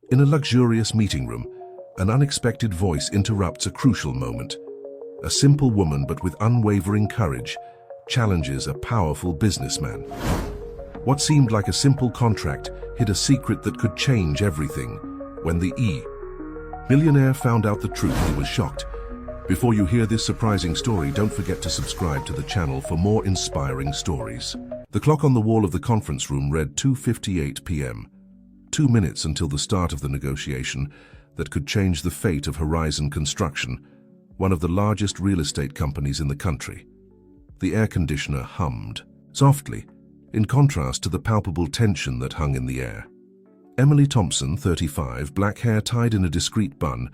In a luxurious meeting room, an unexpected voice interrupts a crucial moment. A simple woman, but with unwavering courage, challenges a powerful businessman. What seemed like a simple contract hid a secret that could change everything. When the Millionaire found out the truth, he was shocked. Before you hear this surprising story, don't forget to subscribe to the channel for more inspiring stories. The clock on the wall of the conference room read 2:58 p.m. 2 minutes until the start of the negotiation that could change the fate of Horizon Construction, one of the largest real estate companies in the country. The air conditioner hummed softly, in contrast to the palpable tension that hung in the air. Emily Thompson, 35, black hair tied in a discreet bun,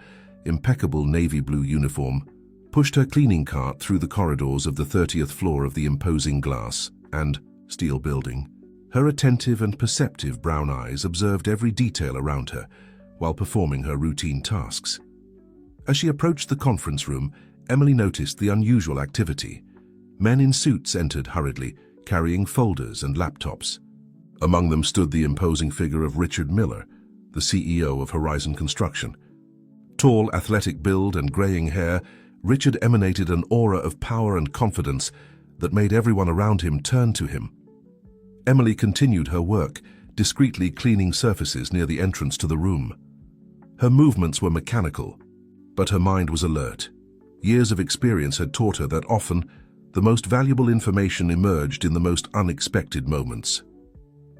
impeccable navy blue uniform, pushed her cleaning cart through the corridors of the 30th floor of the imposing glass and steel building. Her attentive and perceptive brown eyes observed every detail around her while performing her routine tasks. As she approached the conference room, Emily noticed the unusual activity. Men in suits entered hurriedly, carrying folders and laptops. Among them stood the imposing figure of Richard Miller, the CEO of Horizon Construction. Tall, athletic build and graying hair, Richard emanated an aura of power and confidence that made everyone around him turn to him. Emily continued her work, discreetly cleaning surfaces near the entrance to the room. Her movements were mechanical, but her mind was alert. Years of experience had taught her that often, the most valuable information emerged in the most unexpected moments.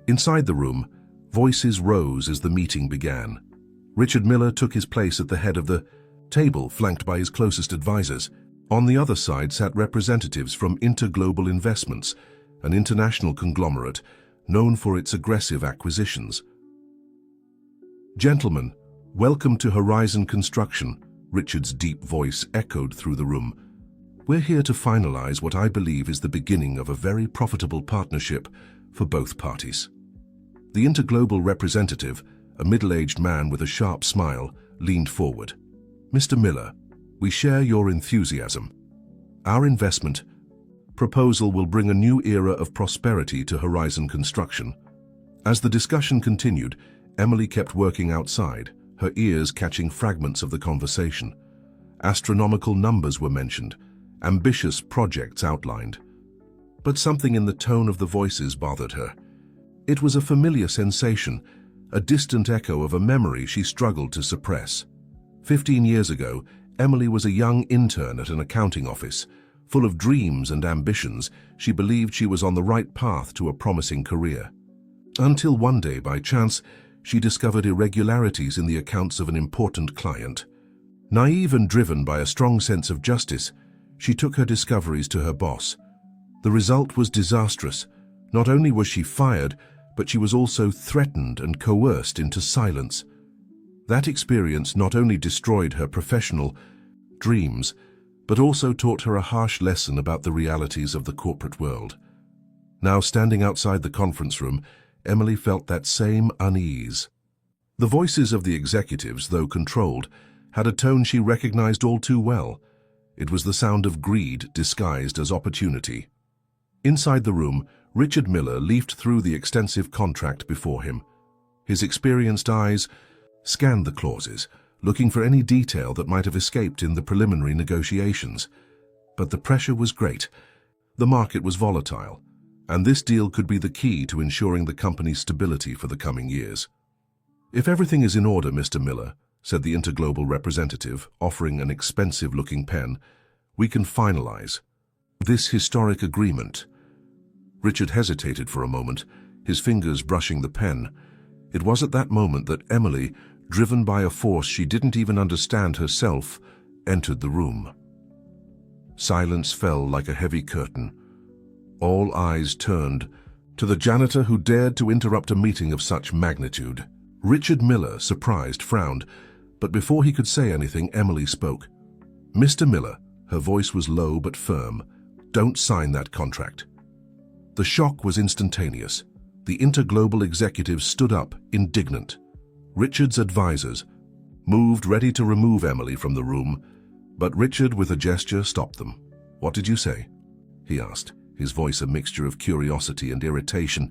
Inside the room, voices rose as the meeting began. Richard Miller took his place at the head of the table, flanked by his closest advisors. On the other side sat representatives from Interglobal Investments, an international conglomerate known for its aggressive acquisitions. "Gentlemen, welcome to Horizon Construction," Richard's deep voice echoed through the room. "We're here to finalize what I believe is the beginning of a very profitable partnership for both parties." The Interglobal representative, a middle-aged man with a sharp smile, leaned forward. "Mr. Miller, we share your enthusiasm. Our investment proposal will bring a new era of prosperity to Horizon Construction." As the discussion continued, Emily kept working outside, her ears catching fragments of the conversation. Astronomical numbers were mentioned, ambitious projects outlined. But something in the tone of the voices bothered her. It was a familiar sensation, a distant echo of a memory she struggled to suppress. 15 years ago, Emily was a young intern at an accounting office. Full of dreams and ambitions, she believed she was on the right path to a promising career. Until one day, by chance, she discovered irregularities in the accounts of an important client. Naive and driven by a strong sense of justice, she took her discoveries to her boss. The result was disastrous. Not only was she fired, but she was also threatened and coerced into silence. That experience not only destroyed her professional dreams, but also taught her a harsh lesson about the realities of the corporate world. Now, standing outside the conference room, Emily felt that same unease. The voices of the executives, though controlled, had a tone she recognized all too well. It was the sound of greed disguised as opportunity. Inside the room, Richard Miller leafed through the extensive contract before him. His experienced eyes scanned the clauses, looking for any detail that might have escaped in the preliminary negotiations. But the pressure was great. The market was volatile, and this deal could be the key to ensuring the company's stability for the coming years. "If everything is in order, Mr. Miller," said the Interglobal representative, offering an expensive-looking pen, "we can finalize this historic agreement." Richard hesitated for a moment, his fingers brushing the pen. It was at that moment that Emily, driven by a force she didn't even understand herself, entered the room. Silence fell like a heavy curtain. All eyes turned to the janitor who dared to interrupt a meeting of such magnitude. Richard Miller, surprised, frowned, but before he could say anything, Emily spoke. "Mr. Miller," her voice was low but firm, "don't sign that contract." The shock was instantaneous. The Interglobal executive stood up, indignant. Richard's advisors moved, ready to remove Emily from the room, but Richard, with a gesture, stopped them. "What did you say?" he asked, his voice a mixture of curiosity and irritation.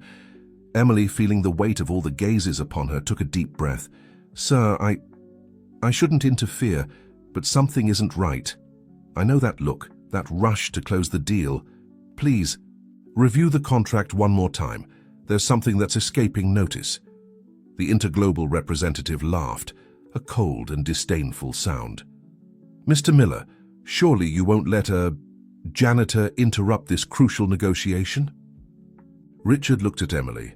Emily, feeling the weight of all the gazes upon her, took a deep breath. "Sir, I shouldn't interfere, but something isn't right. I know that look, that rush to close the deal. Please, review the contract one more time. There's something that's escaping notice." The Interglobal representative laughed, a cold and disdainful sound. "Mr. Miller, surely you won't let a janitor interrupt this crucial negotiation?" Richard looked at Emily,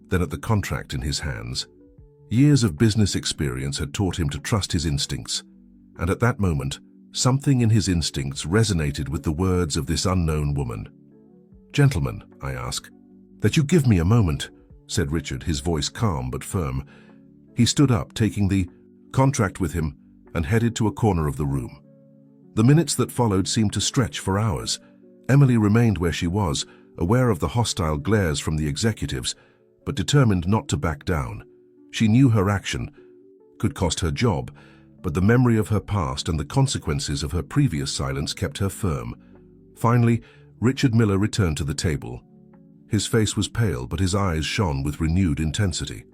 then at the contract in his hands. Years of business experience had taught him to trust his instincts, and at that moment, something in his instincts resonated with the words of this unknown woman. "Gentlemen," I ask. "That you give me a moment," said Richard, his voice calm but firm. He stood up, taking the contract with him, and headed to a corner of the room. The minutes that followed seemed to stretch for hours. Emily remained where she was, aware of the hostile glares from the executives, but determined not to back down. She knew her action could cost her job, but the memory of her past and the consequences of her previous silence kept her firm. Finally, Richard Miller returned to the table. His face was pale, but his eyes shone with renewed intensity.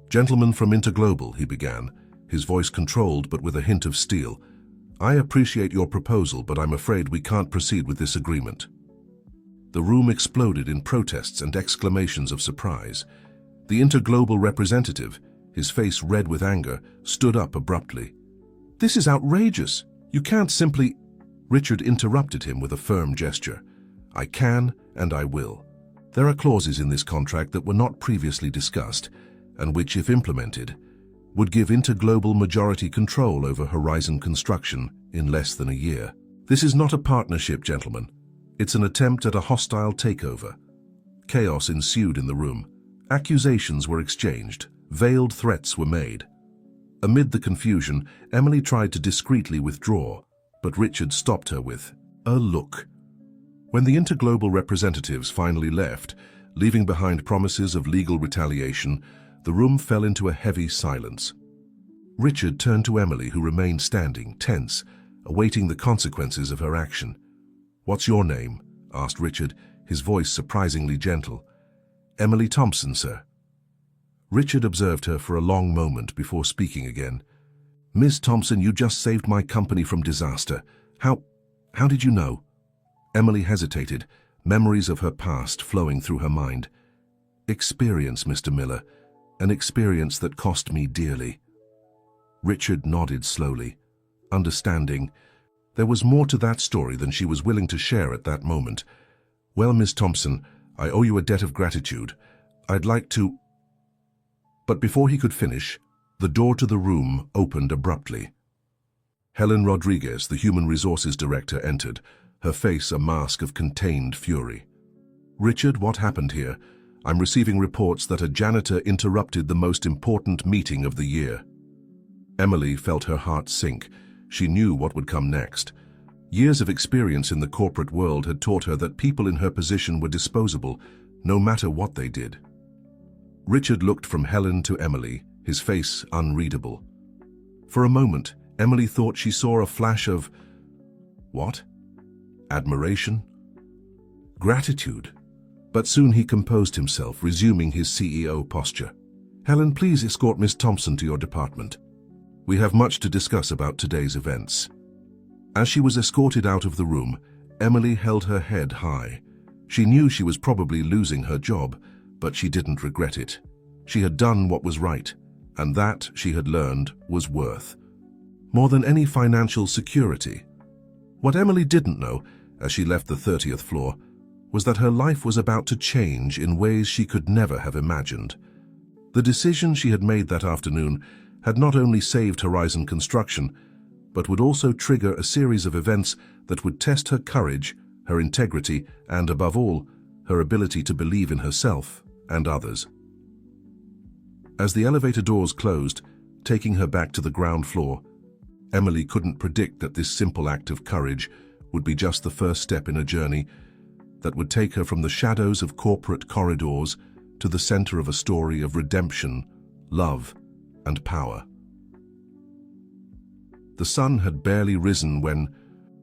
"Gentlemen from Interglobal," he began, his voice controlled but with a hint of steel. "I appreciate your proposal, but I'm afraid we can't proceed with this agreement." The room exploded in protests and exclamations of surprise. The Interglobal representative, his face red with anger, stood up abruptly. "This is outrageous. You can't simply—" Richard interrupted him with a firm gesture. "I can and I will. There are clauses in this contract that were not previously discussed, and which, if implemented, would give Interglobal majority control over Horizon Construction in less than a year. This is not a partnership, gentlemen. It's an attempt at a hostile takeover." Chaos ensued in the room. Accusations were exchanged. Veiled threats were made. Amid the confusion, Emily tried to discreetly withdraw, but Richard stopped her with a look. When the Interglobal representatives finally left, leaving behind promises of legal retaliation, the room fell into a heavy silence. Richard turned to Emily, who remained standing, tense, awaiting the consequences of her action. "What's your name?" asked Richard, his voice surprisingly gentle. "Emily Thompson, sir." Richard observed her for a long moment before speaking again. "Miss Thompson, you just saved my company from disaster. How did you know?" Emily hesitated, memories of her past flowing through her mind. "Experience, Mr. Miller, an experience that cost me dearly." Richard nodded slowly, understanding. There was more to that story than she was willing to share at that moment. "Well, Miss Thompson, I owe you a debt of gratitude. I'd like to—" But before he could finish, the door to the room opened abruptly. Helen Rodriguez, the Human Resources Director, entered, her face a mask of contained fury. "Richard, what happened here? I'm receiving reports that a janitor interrupted the most important meeting of the year." Emily felt her heart sink. She knew what would come next. Years of experience in the corporate world had taught her that people in her position were disposable, no matter what they did. Richard looked from Helen to Emily, his face unreadable. For a moment, Emily thought she saw a flash of— what? Admiration? Gratitude? But soon he composed himself, resuming his CEO posture. "Helen, please escort Miss Thompson to your department. We have much to discuss about today's events." As she was escorted out of the room, Emily held her head high. She knew she was probably losing her job, but she didn't regret it. She had done what was right, and that, she had learned, was worth more than any financial security. What Emily didn't know, as she left the 30th floor, was that her life was about to change in ways she could never have imagined. The decision she had made that afternoon had not only saved Horizon Construction, but would also trigger a series of events that would test her courage, her integrity, and, above all, her ability to believe in herself and others. As the elevator doors closed, taking her back to the ground floor, Emily couldn't predict that this simple act of courage would be just the first step in a journey that would take her from the shadows of corporate corridors to the center of a story of redemption, love, and power. The sun had barely risen when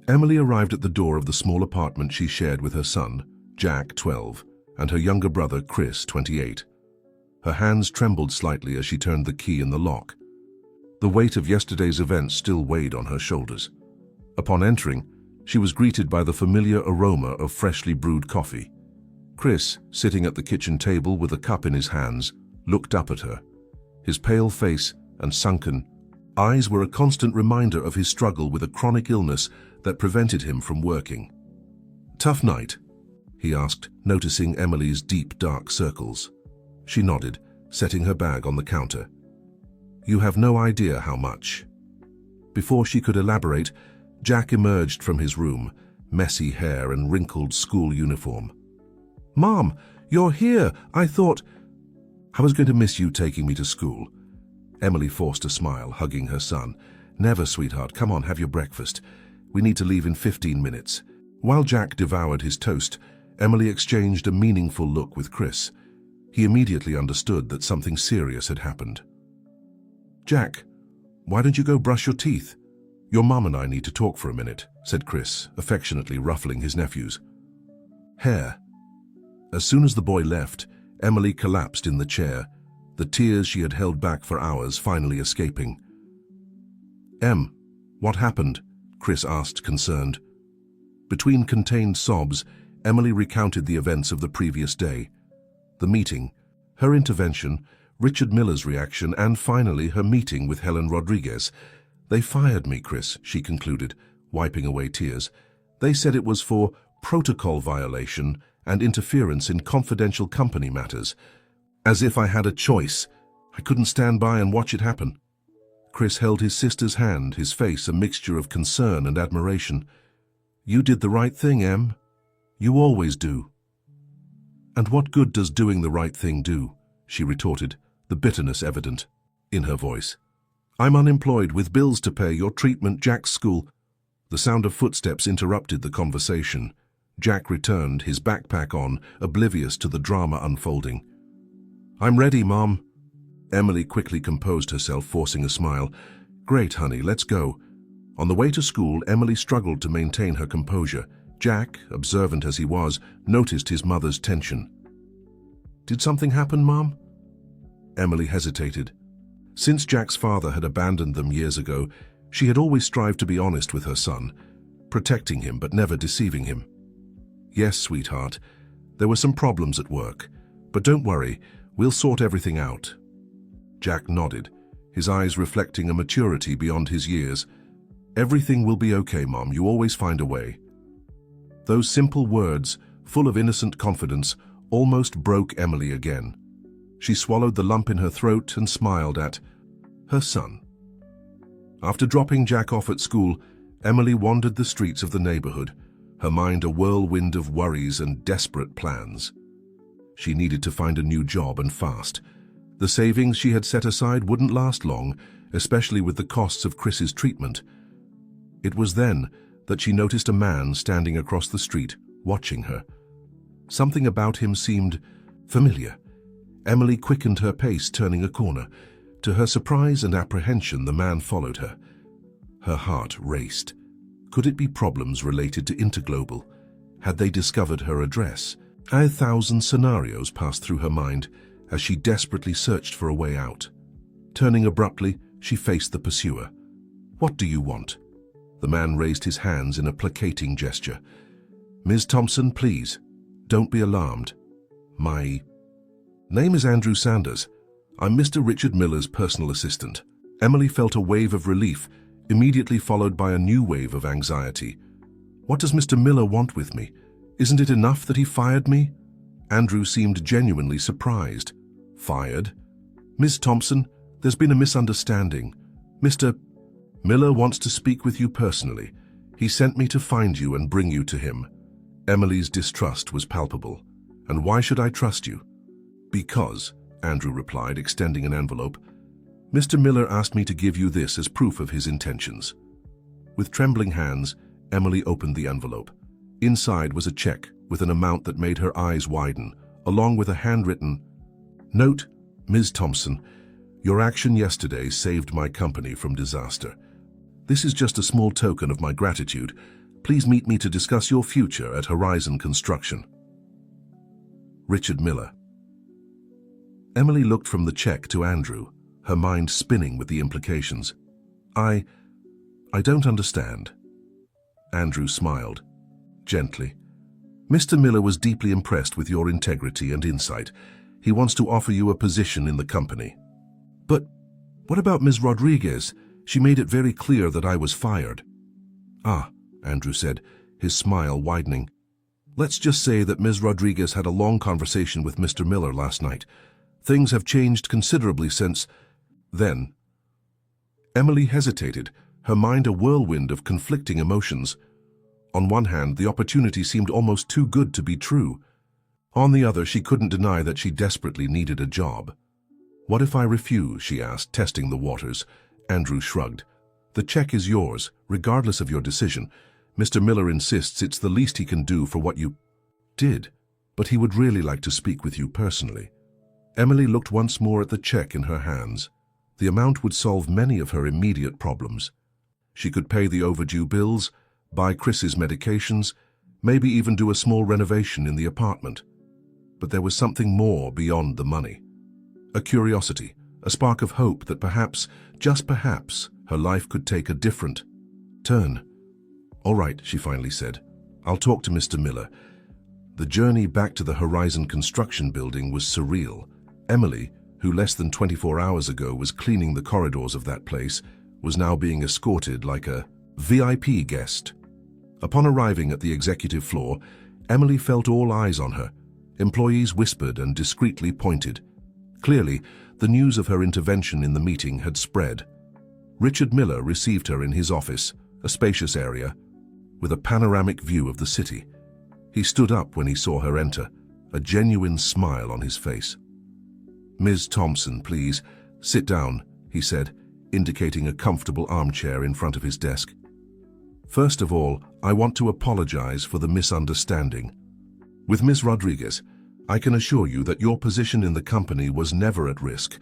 Emily arrived at the door of the small apartment she shared with her son, Jack, 12, and her younger brother, Chris, 28. Her hands trembled slightly as she turned the key in the lock. The weight of yesterday's events still weighed on her shoulders. Upon entering, she was greeted by the familiar aroma of freshly brewed coffee. Chris, sitting at the kitchen table with a cup in his hands, looked up at her. His pale face and sunken eyes were a constant reminder of his struggle with a chronic illness that prevented him from working. "Tough night?" he asked, noticing Emily's deep, dark circles. She nodded, setting her bag on the counter. "You have no idea how much." Before she could elaborate, Jack emerged from his room, messy hair and wrinkled school uniform. "Mom, you're here! I thought—" "I was going to miss you taking me to school." Emily forced a smile, hugging her son. "Never, sweetheart. Come on, have your breakfast. We need to leave in 15 minutes. While Jack devoured his toast, Emily exchanged a meaningful look with Chris. He immediately understood that something serious had happened. "Jack, why don't you go brush your teeth? Your mom and I need to talk for a minute," said Chris, affectionately ruffling his nephew's hair. As soon as the boy left, Emily collapsed in the chair, the tears she had held back for hours finally escaping. What happened?" Chris asked, concerned. Between contained sobs, Emily recounted the events of the previous day. The meeting, her intervention, Richard Miller's reaction, and finally her meeting with Helen Rodriguez. "They fired me, Chris," she concluded, wiping away tears. "They said it was for protocol violation and interference in confidential company matters. As if I had a choice. I couldn't stand by and watch it happen." Chris held his sister's hand, his face a mixture of concern and admiration. "You did the right thing, Em. You always do." "And what good does doing the right thing do?" she retorted, the bitterness evident in her voice. "I'm unemployed with bills to pay, your treatment, Jack's school." The sound of footsteps interrupted the conversation. Jack returned, his backpack on, oblivious to the drama unfolding. "I'm ready, Mom." Emily quickly composed herself, forcing a smile. "Great, honey, let's go." On the way to school, Emily struggled to maintain her composure. Jack, observant as he was, noticed his mother's tension. "Did something happen, Mom?" Emily hesitated. Since Jack's father had abandoned them years ago, she had always strived to be honest with her son, protecting him but never deceiving him. "Yes, sweetheart, there were some problems at work, but don't worry, we'll sort everything out." Jack nodded, his eyes reflecting a maturity beyond his years. "Everything will be okay, Mom, you always find a way." Those simple words, full of innocent confidence, almost broke Emily again. She swallowed the lump in her throat and smiled at her son. After dropping Jack off at school, Emily wandered the streets of the neighborhood, her mind a whirlwind of worries and desperate plans. She needed to find a new job, and fast. The savings she had set aside wouldn't last long, especially with the costs of Chris's treatment. It was then that she noticed a man standing across the street, watching her. Something about him seemed familiar. Emily quickened her pace, turning a corner. To her surprise and apprehension, the man followed her. Her heart raced. Could it be problems related to Interglobal? Had they discovered her address? 1,000 scenarios passed through her mind as she desperately searched for a way out. Turning abruptly, she faced the pursuer. "What do you want?" The man raised his hands in a placating gesture. "Ms. Thompson, please, don't be alarmed. My name is Andrew Sanders. I'm Mr. Richard Miller's personal assistant." Emily felt a wave of relief, immediately followed by a new wave of anxiety. "What does Mr. Miller want with me? Isn't it enough that he fired me?" Andrew seemed genuinely surprised. "Fired? Miss Thompson, there's been a misunderstanding. Mr. Miller wants to speak with you personally. He sent me to find you and bring you to him." Emily's distrust was palpable. "And why should I trust you?" "Because," Andrew replied, extending an envelope, "Mr. Miller asked me to give you this as proof of his intentions." With trembling hands, Emily opened the envelope. Inside was a check with an amount that made her eyes widen, along with a handwritten note. "Ms. Thompson, your action yesterday saved my company from disaster. This is just a small token of my gratitude. Please meet me to discuss your future at Horizon Construction. Richard Miller." Emily looked from the check to Andrew, her mind spinning with the implications. I don't understand. Andrew smiled, gently. Mr. Miller was deeply impressed with your integrity and insight. He wants to offer you a position in the company. But what about Ms. Rodriguez? She made it very clear that I was fired. Ah, Andrew said, his smile widening. Let's just say that Ms. Rodriguez had a long conversation with Mr. Miller last night. Things have changed considerably since then. Emily hesitated, her mind a whirlwind of conflicting emotions. On one hand, the opportunity seemed almost too good to be true. On the other, she couldn't deny that she desperately needed a job. What if I refuse? She asked, testing the waters. Andrew shrugged. The check is yours, regardless of your decision. Mr. Miller insists it's the least he can do for what you did, but he would really like to speak with you personally. Emily looked once more at the check in her hands. The amount would solve many of her immediate problems. She could pay the overdue bills, buy Chris's medications, maybe even do a small renovation in the apartment. But there was something more beyond the money. A curiosity, a spark of hope that perhaps, just perhaps, her life could take a different turn. All right, she finally said. I'll talk to Mr. Miller. The journey back to the Horizon construction building was surreal. Emily, who less than 24 hours ago was cleaning the corridors of that place, was now being escorted like a VIP guest. Upon arriving at the executive floor, Emily felt all eyes on her. Employees whispered and discreetly pointed. Clearly, the news of her intervention in the meeting had spread. Richard Miller received her in his office, a spacious area, with a panoramic view of the city. He stood up when he saw her enter, a genuine smile on his face. Ms. Thompson, please, sit down, he said, indicating a comfortable armchair in front of his desk. First of all, I want to apologize for the misunderstanding. With Ms. Rodriguez, I can assure you that your position in the company was never at risk.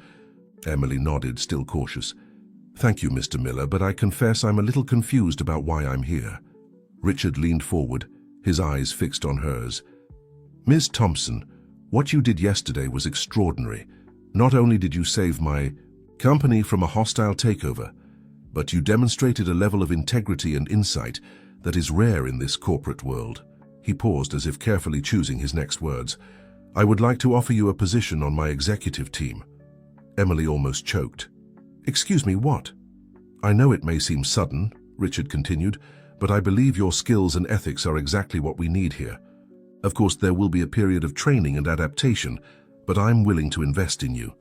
Emily nodded, still cautious. Thank you, Mr. Miller, but I confess I'm a little confused about why I'm here. Richard leaned forward, his eyes fixed on hers. Ms. Thompson, what you did yesterday was extraordinary. Not only did you save my company from a hostile takeover, but you demonstrated a level of integrity and insight that is rare in this corporate world. He paused as if carefully choosing his next words. I would like to offer you a position on my executive team. Emily almost choked. Excuse me, what? I know it may seem sudden, Richard continued, but I believe your skills and ethics are exactly what we need here. Of course, there will be a period of training and adaptation, but I'm willing to invest in you.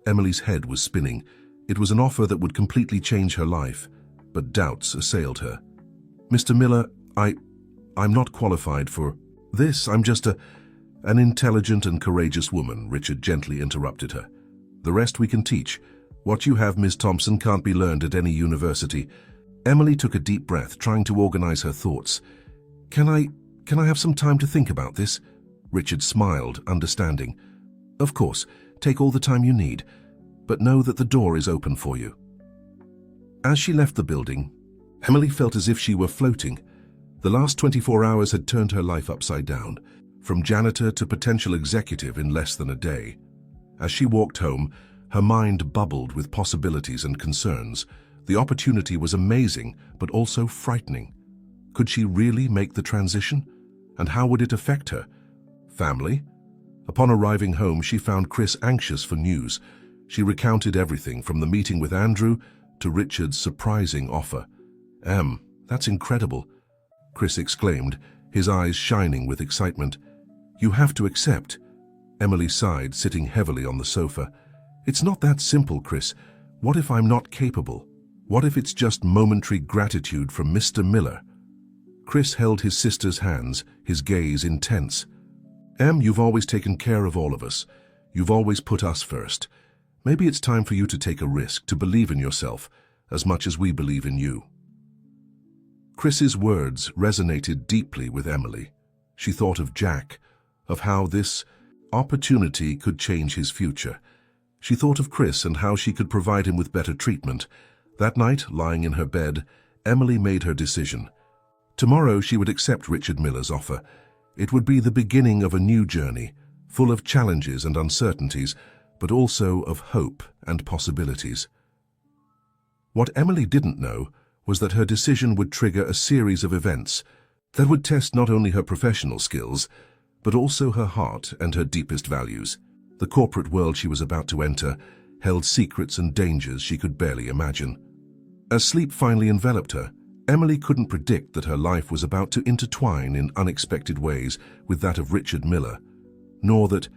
Emily's head was spinning. It was an offer that would completely change her life, but doubts assailed her. Mr. Miller, I'm not qualified for this. I'm just an intelligent and courageous woman, Richard gently interrupted her. The rest we can teach. What you have, Ms. Thompson, can't be learned at any university. Emily took a deep breath, trying to organize her thoughts. Can I have some time to think about this? Richard smiled, understanding. Of course, take all the time you need, but know that the door is open for you. As she left the building, Emily felt as if she were floating. The last 24 hours had turned her life upside down, from janitor to potential executive in less than a day. As she walked home, her mind bubbled with possibilities and concerns. The opportunity was amazing, but also frightening. Could she really make the transition? And how would it affect her? Family? Upon arriving home, she found Chris anxious for news. She recounted everything from the meeting with Andrew to Richard's surprising offer. That's incredible, Chris exclaimed, his eyes shining with excitement. You have to accept. Emily sighed, sitting heavily on the sofa. It's not that simple, Chris. What if I'm not capable? What if it's just momentary gratitude from Mr. Miller? Chris held his sister's hands, his gaze intense. You've always taken care of all of us. You've always put us first. Maybe it's time for you to take a risk, to believe in yourself, as much as we believe in you. Chris's words resonated deeply with Emily. She thought of Jack, of how this opportunity could change his future. She thought of Chris and how she could provide him with better treatment. That night, lying in her bed, Emily made her decision. Tomorrow she would accept Richard Miller's offer. It would be the beginning of a new journey, full of challenges and uncertainties, but also of hope and possibilities. What Emily didn't know was that her decision would trigger a series of events that would test not only her professional skills, but also her heart and her deepest values. The corporate world she was about to enter held secrets and dangers she could barely imagine. As sleep finally enveloped her, Emily couldn't predict that her life was about to intertwine in unexpected ways with that of Richard Miller, nor that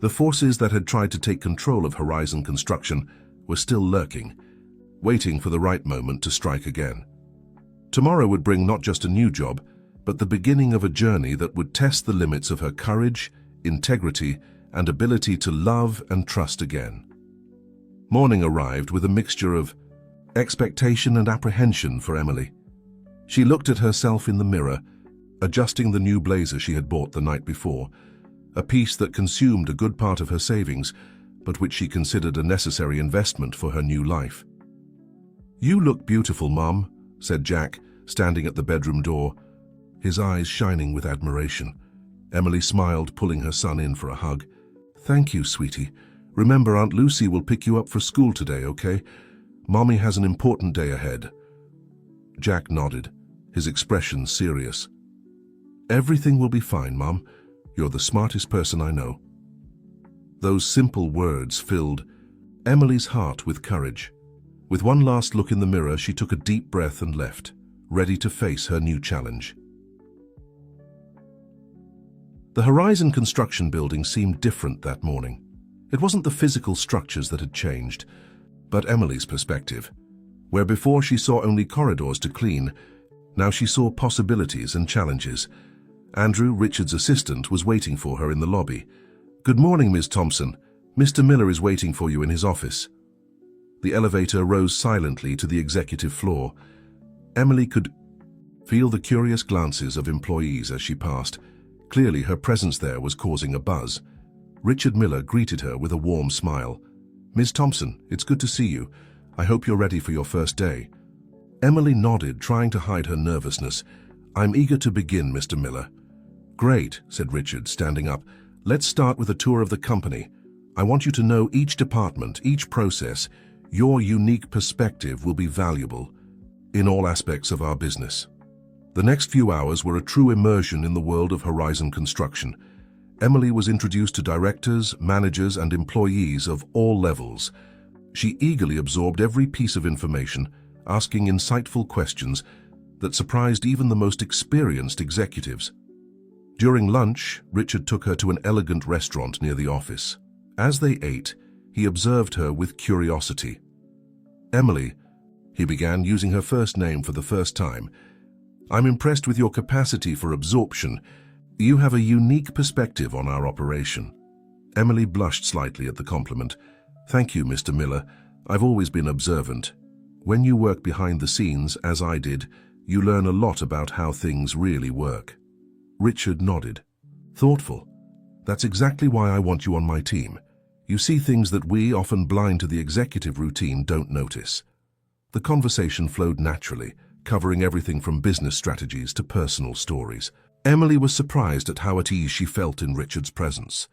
the forces that had tried to take control of Horizon Construction were still lurking, waiting for the right moment to strike again. Tomorrow would bring not just a new job, but the beginning of a journey that would test the limits of her courage, integrity, and ability to love and trust again. Morning arrived with a mixture of expectation and apprehension for Emily. She looked at herself in the mirror, adjusting the new blazer she had bought the night before, a piece that consumed a good part of her savings, but which she considered a necessary investment for her new life. "You look beautiful, Mom," said Jack, standing at the bedroom door, his eyes shining with admiration. Emily smiled, pulling her son in for a hug. "Thank you, sweetie. Remember, Aunt Lucy will pick you up for school today, okay? Mommy has an important day ahead." Jack nodded, his expression serious. "Everything will be fine, Mom. You're the smartest person I know." Those simple words filled Emily's heart with courage. With one last look in the mirror, she took a deep breath and left, ready to face her new challenge. The Horizon Construction building seemed different that morning. It wasn't the physical structures that had changed, but Emily's perspective. Where before she saw only corridors to clean, now she saw possibilities and challenges. Andrew, Richard's assistant, was waiting for her in the lobby. "Good morning, Ms. Thompson. Mr. Miller is waiting for you in his office." The elevator rose silently to the executive floor. Emily could feel the curious glances of employees as she passed. Clearly, her presence there was causing a buzz. Richard Miller greeted her with a warm smile. "Ms. Thompson, it's good to see you. I hope you're ready for your first day." Emily nodded, trying to hide her nervousness. "I'm eager to begin, Mr. Miller." "Great," said Richard, standing up. "Let's start with a tour of the company. I want you to know each department, each process. Your unique perspective will be valuable in all aspects of our business." The next few hours were a true immersion in the world of Horizon Construction. Emily was introduced to directors, managers, and employees of all levels. She eagerly absorbed every piece of information, asking insightful questions that surprised even the most experienced executives. During lunch, Richard took her to an elegant restaurant near the office. As they ate, he observed her with curiosity. "Emily," he began, using her first name for the first time, "I'm impressed with your capacity for absorption. You have a unique perspective on our operation." Emily blushed slightly at the compliment. "Thank you, Mr. Miller. I've always been observant. When you work behind the scenes, as I did, you learn a lot about how things really work." Richard nodded. "Thoughtful. That's exactly why I want you on my team. You see things that we, often blind to the executive routine, don't notice." The conversation flowed naturally, covering everything from business strategies to personal stories. Emily was surprised at how at ease she felt in Richard's presence.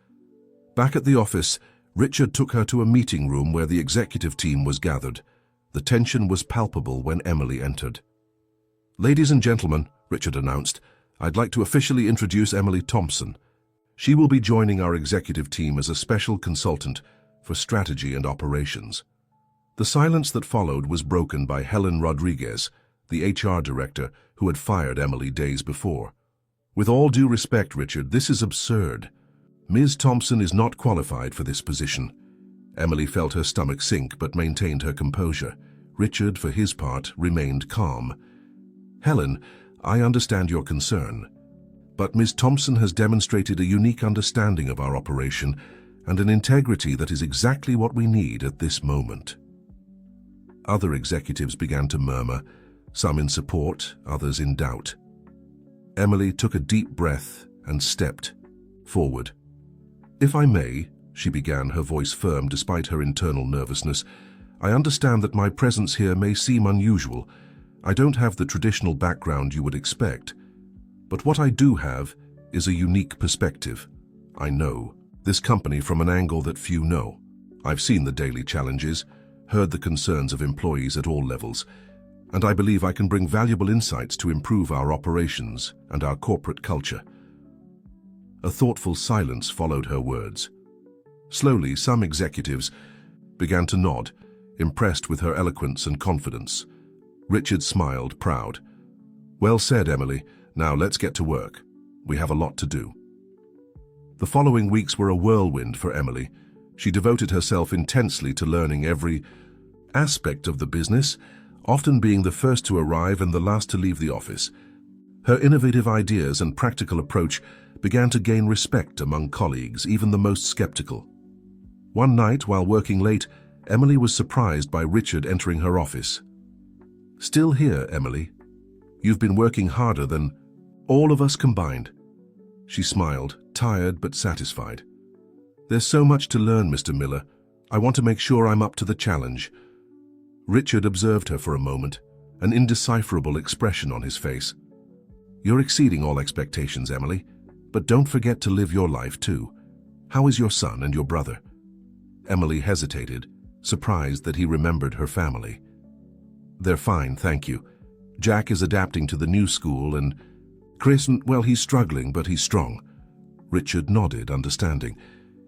Back at the office, Richard took her to a meeting room where the executive team was gathered. The tension was palpable when Emily entered. "Ladies and gentlemen," Richard announced, "I'd like to officially introduce Emily Thompson. She will be joining our executive team as a special consultant for strategy and operations." The silence that followed was broken by Helen Rodriguez, the HR director who had fired Emily days before. "With all due respect, Richard, this is absurd. Ms. Thompson is not qualified for this position." Emily felt her stomach sink but maintained her composure. Richard, for his part, remained calm. "Helen, I understand your concern, but Ms. Thompson has demonstrated a unique understanding of our operation and an integrity that is exactly what we need at this moment." Other executives began to murmur, some in support, others in doubt. Emily took a deep breath and stepped forward. "If I may," she began, her voice firm despite her internal nervousness, "I understand that my presence here may seem unusual. I don't have the traditional background you would expect. But what I do have is a unique perspective. I know this company from an angle that few know. I've seen the daily challenges, heard the concerns of employees at all levels, and I believe I can bring valuable insights to improve our operations and our corporate culture." A thoughtful silence followed her words. Slowly, some executives began to nod, impressed with her eloquence and confidence. Richard smiled, proud. "Well said, Emily. Now let's get to work. We have a lot to do." The following weeks were a whirlwind for Emily. She devoted herself intensely to learning every aspect of the business, often being the first to arrive and the last to leave the office. Her innovative ideas and practical approach began to gain respect among colleagues, even the most skeptical. One night, while working late, Emily was surprised by Richard entering her office. "Still here, Emily? You've been working harder than all of us combined." She smiled, tired but satisfied. "There's so much to learn, Mr. Miller. I want to make sure I'm up to the challenge." Richard observed her for a moment, an indecipherable expression on his face. "You're exceeding all expectations, Emily, but don't forget to live your life too. How is your son and your brother?" Emily hesitated, surprised that he remembered her family. "They're fine, thank you. Jack is adapting to the new school and Chris, well, he's struggling, but he's strong." Richard nodded, understanding.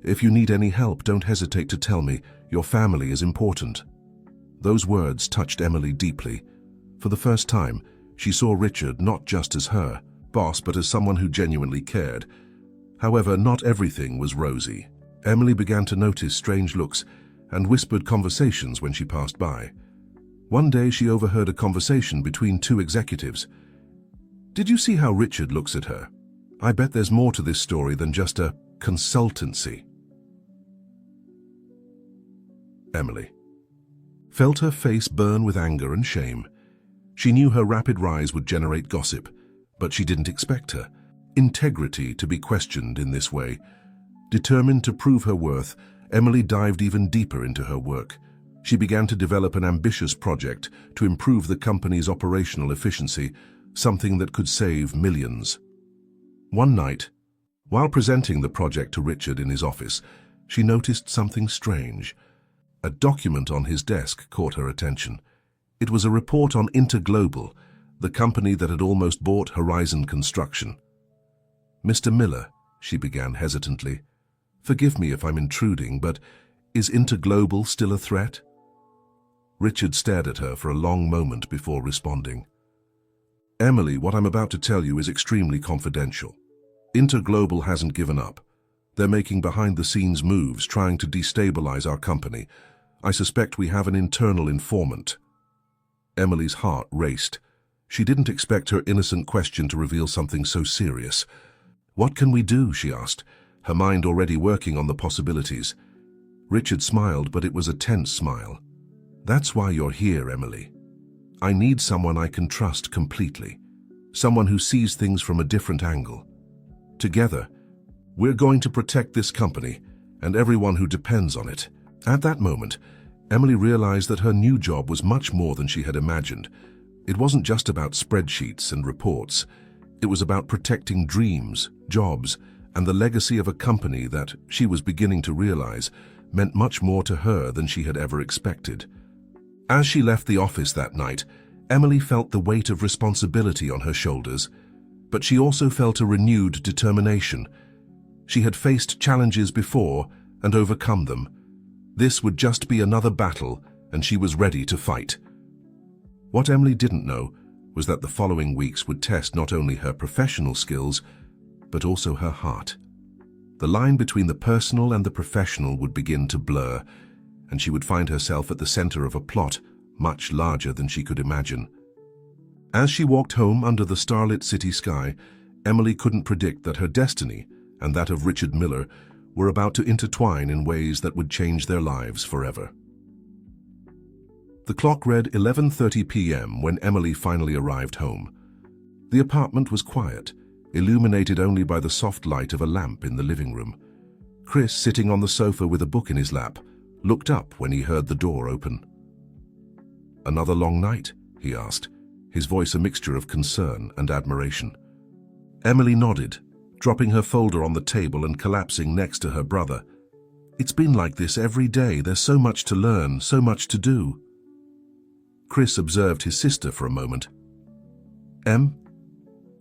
"If you need any help, don't hesitate to tell me. Your family is important." Those words touched Emily deeply. For the first time, she saw Richard not just as her boss, but as someone who genuinely cared. However, not everything was rosy. Emily began to notice strange looks and whispered conversations when she passed by. One day she overheard a conversation between two executives. "Did you see how Richard looks at her? I bet there's more to this story than just a consultancy." Emily felt her face burn with anger and shame. She knew her rapid rise would generate gossip, but she didn't expect her integrity to be questioned in this way. Determined to prove her worth, Emily dived even deeper into her work. She began to develop an ambitious project to improve the company's operational efficiency, something that could save millions. One night, while presenting the project to Richard in his office, she noticed something strange. A document on his desk caught her attention. It was a report on Interglobal, the company that had almost bought Horizon Construction. "Mr. Miller," she began hesitantly, "forgive me if I'm intruding, but is Interglobal still a threat?" Richard stared at her for a long moment before responding. "Emily, what I'm about to tell you is extremely confidential. Interglobal hasn't given up. They're making behind-the-scenes moves, trying to destabilize our company. I suspect we have an internal informant." Emily's heart raced. She didn't expect her innocent question to reveal something so serious. "What can we do?" she asked, her mind already working on the possibilities. Richard smiled, but it was a tense smile. "That's why you're here, Emily. I need someone I can trust completely, someone who sees things from a different angle. Together, we're going to protect this company and everyone who depends on it." At that moment, Emily realized that her new job was much more than she had imagined. It wasn't just about spreadsheets and reports. It was about protecting dreams, jobs, and the legacy of a company that, she was beginning to realize, meant much more to her than she had ever expected. As she left the office that night, Emily felt the weight of responsibility on her shoulders, but she also felt a renewed determination. She had faced challenges before and overcome them. This would just be another battle, and she was ready to fight. What Emily didn't know was that the following weeks would test not only her professional skills, but also her heart. The line between the personal and the professional would begin to blur, and she would find herself at the center of a plot much larger than she could imagine. As she walked home under the starlit city sky, Emily couldn't predict that her destiny and that of Richard Miller were about to intertwine in ways that would change their lives forever. The clock read 11:30 p.m. when Emily finally arrived home. The apartment was quiet, illuminated only by the soft light of a lamp in the living room. Chris, sitting on the sofa with a book in his lap, looked up when he heard the door open. "Another long night?" he asked, his voice a mixture of concern and admiration. Emily nodded, dropping her folder on the table and collapsing next to her brother. It's been like this every day. There's so much to learn, so much to do. Chris observed his sister for a moment. Em,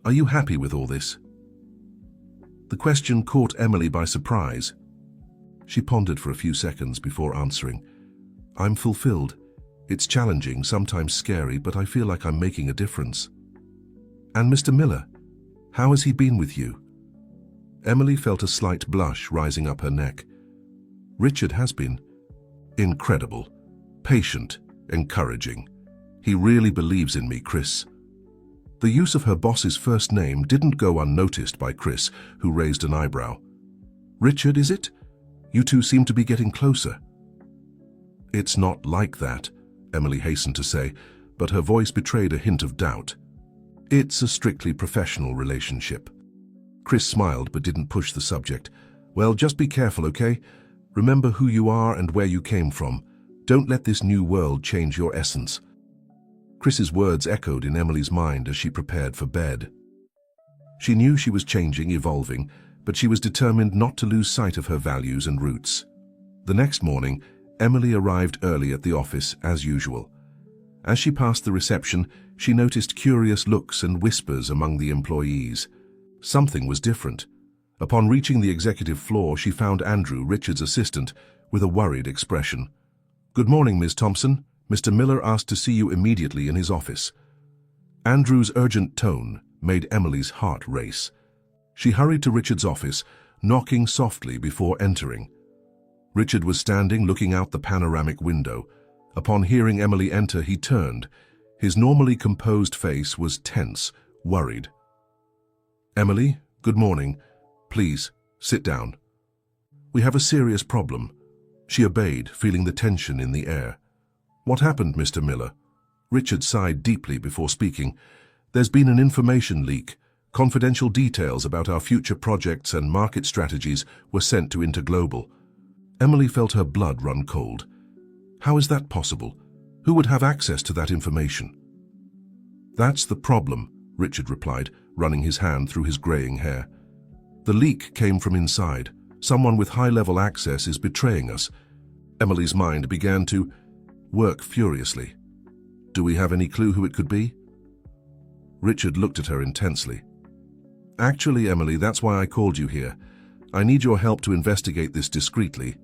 are you happy with all this? The question caught Emily by surprise. She pondered for a few seconds before answering. I'm fulfilled. It's challenging, sometimes scary, but I feel like I'm making a difference. And Mr. Miller, how has he been with you? Emily felt a slight blush rising up her neck. Richard has been incredible, patient, encouraging. He really believes in me, Chris. The use of her boss's first name didn't go unnoticed by Chris, who raised an eyebrow. Richard, is it? You two seem to be getting closer. It's not like that, Emily hastened to say, but her voice betrayed a hint of doubt. It's a strictly professional relationship. Chris smiled but didn't push the subject. Well, just be careful, okay? Remember who you are and where you came from. Don't let this new world change your essence. Chris's words echoed in Emily's mind as she prepared for bed. She knew she was changing, evolving, but she was determined not to lose sight of her values and roots. The next morning, Emily arrived early at the office as usual. As she passed the reception, she noticed curious looks and whispers among the employees. Something was different. Upon reaching the executive floor, she found Andrew, Richard's assistant, with a worried expression. Good morning, Ms. Thompson. Mr. Miller asked to see you immediately in his office. Andrew's urgent tone made Emily's heart race. She hurried to Richard's office, knocking softly before entering. Richard was standing looking out the panoramic window. Upon hearing Emily enter, he turned. His normally composed face was tense, worried. Emily, good morning. Please, sit down. We have a serious problem. She obeyed, feeling the tension in the air. What happened, Mr. Miller? Richard sighed deeply before speaking. There's been an information leak. Confidential details about our future projects and market strategies were sent to Interglobal. Emily felt her blood run cold. How is that possible? Who would have access to that information? That's the problem, Richard replied, running his hand through his graying hair. The leak came from inside. Someone with high-level access is betraying us. Emily's mind began to work furiously. Do we have any clue who it could be? Richard looked at her intensely. Actually, Emily, that's why I called you here. I need your help to investigate this discreetly.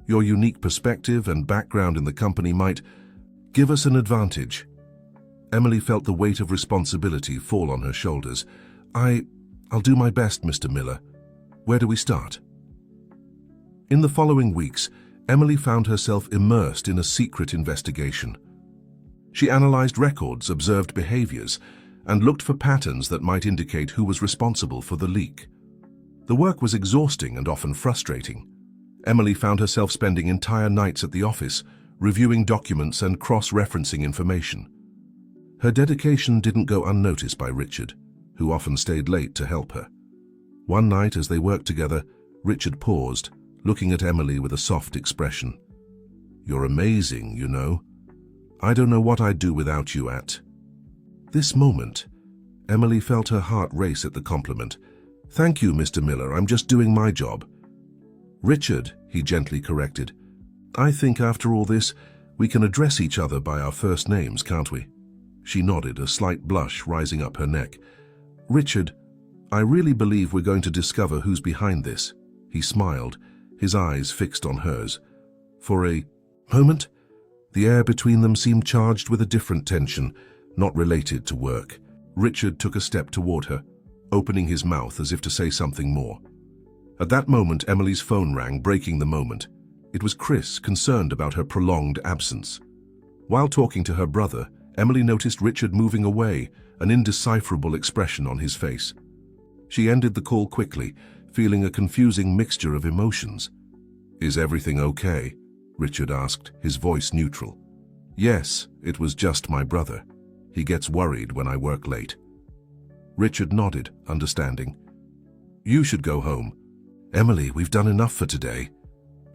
Your unique perspective and background in the company might give us an advantage. Emily felt the weight of responsibility fall on her shoulders. I'll do my best, Mr. Miller. Where do we start? In the following weeks, Emily found herself immersed in a secret investigation. She analyzed records, observed behaviors, and looked for patterns that might indicate who was responsible for the leak. The work was exhausting and often frustrating. Emily found herself spending entire nights at the office, reviewing documents and cross-referencing information. Her dedication didn't go unnoticed by Richard, who often stayed late to help her. One night, as they worked together, Richard paused, looking at Emily with a soft expression. You're amazing, you know. I don't know what I'd do without you at. This moment, Emily felt her heart race at the compliment. Thank you, Mr. Miller, I'm just doing my job. Richard, he gently corrected. I think after all this, we can address each other by our first names, can't we? She nodded, a slight blush rising up her neck. Richard, I really believe we're going to discover who's behind this. He smiled, his eyes fixed on hers. For a moment, the air between them seemed charged with a different tension, not related to work. Richard took a step toward her, opening his mouth as if to say something more. At that moment, Emily's phone rang, breaking the moment. It was Chris, concerned about her prolonged absence. While talking to her brother, Emily noticed Richard moving away, an indecipherable expression on his face. She ended the call quickly, feeling a confusing mixture of emotions. Is everything okay? Richard asked, his voice neutral. Yes, it was just my brother. He gets worried when I work late. Richard nodded, understanding. You should go home. Emily, we've done enough for today.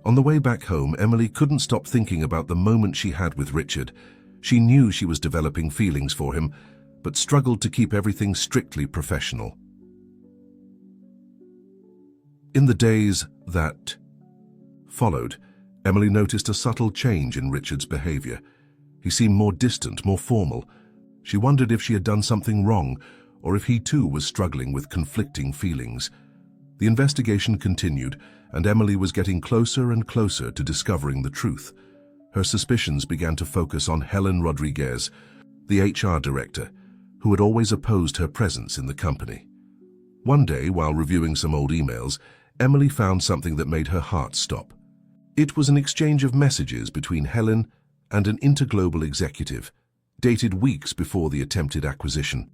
On the way back home, Emily couldn't stop thinking about the moment she had with Richard. She knew she was developing feelings for him, but struggled to keep everything strictly professional. In the days that followed, Emily noticed a subtle change in Richard's behavior. He seemed more distant, more formal. She wondered if she had done something wrong, or if he too was struggling with conflicting feelings. The investigation continued, and Emily was getting closer and closer to discovering the truth. Her suspicions began to focus on Helen Rodriguez, the HR director, who had always opposed her presence in the company. One day, while reviewing some old emails, Emily found something that made her heart stop. It was an exchange of messages between Helen and an interglobal executive, dated weeks before the attempted acquisition.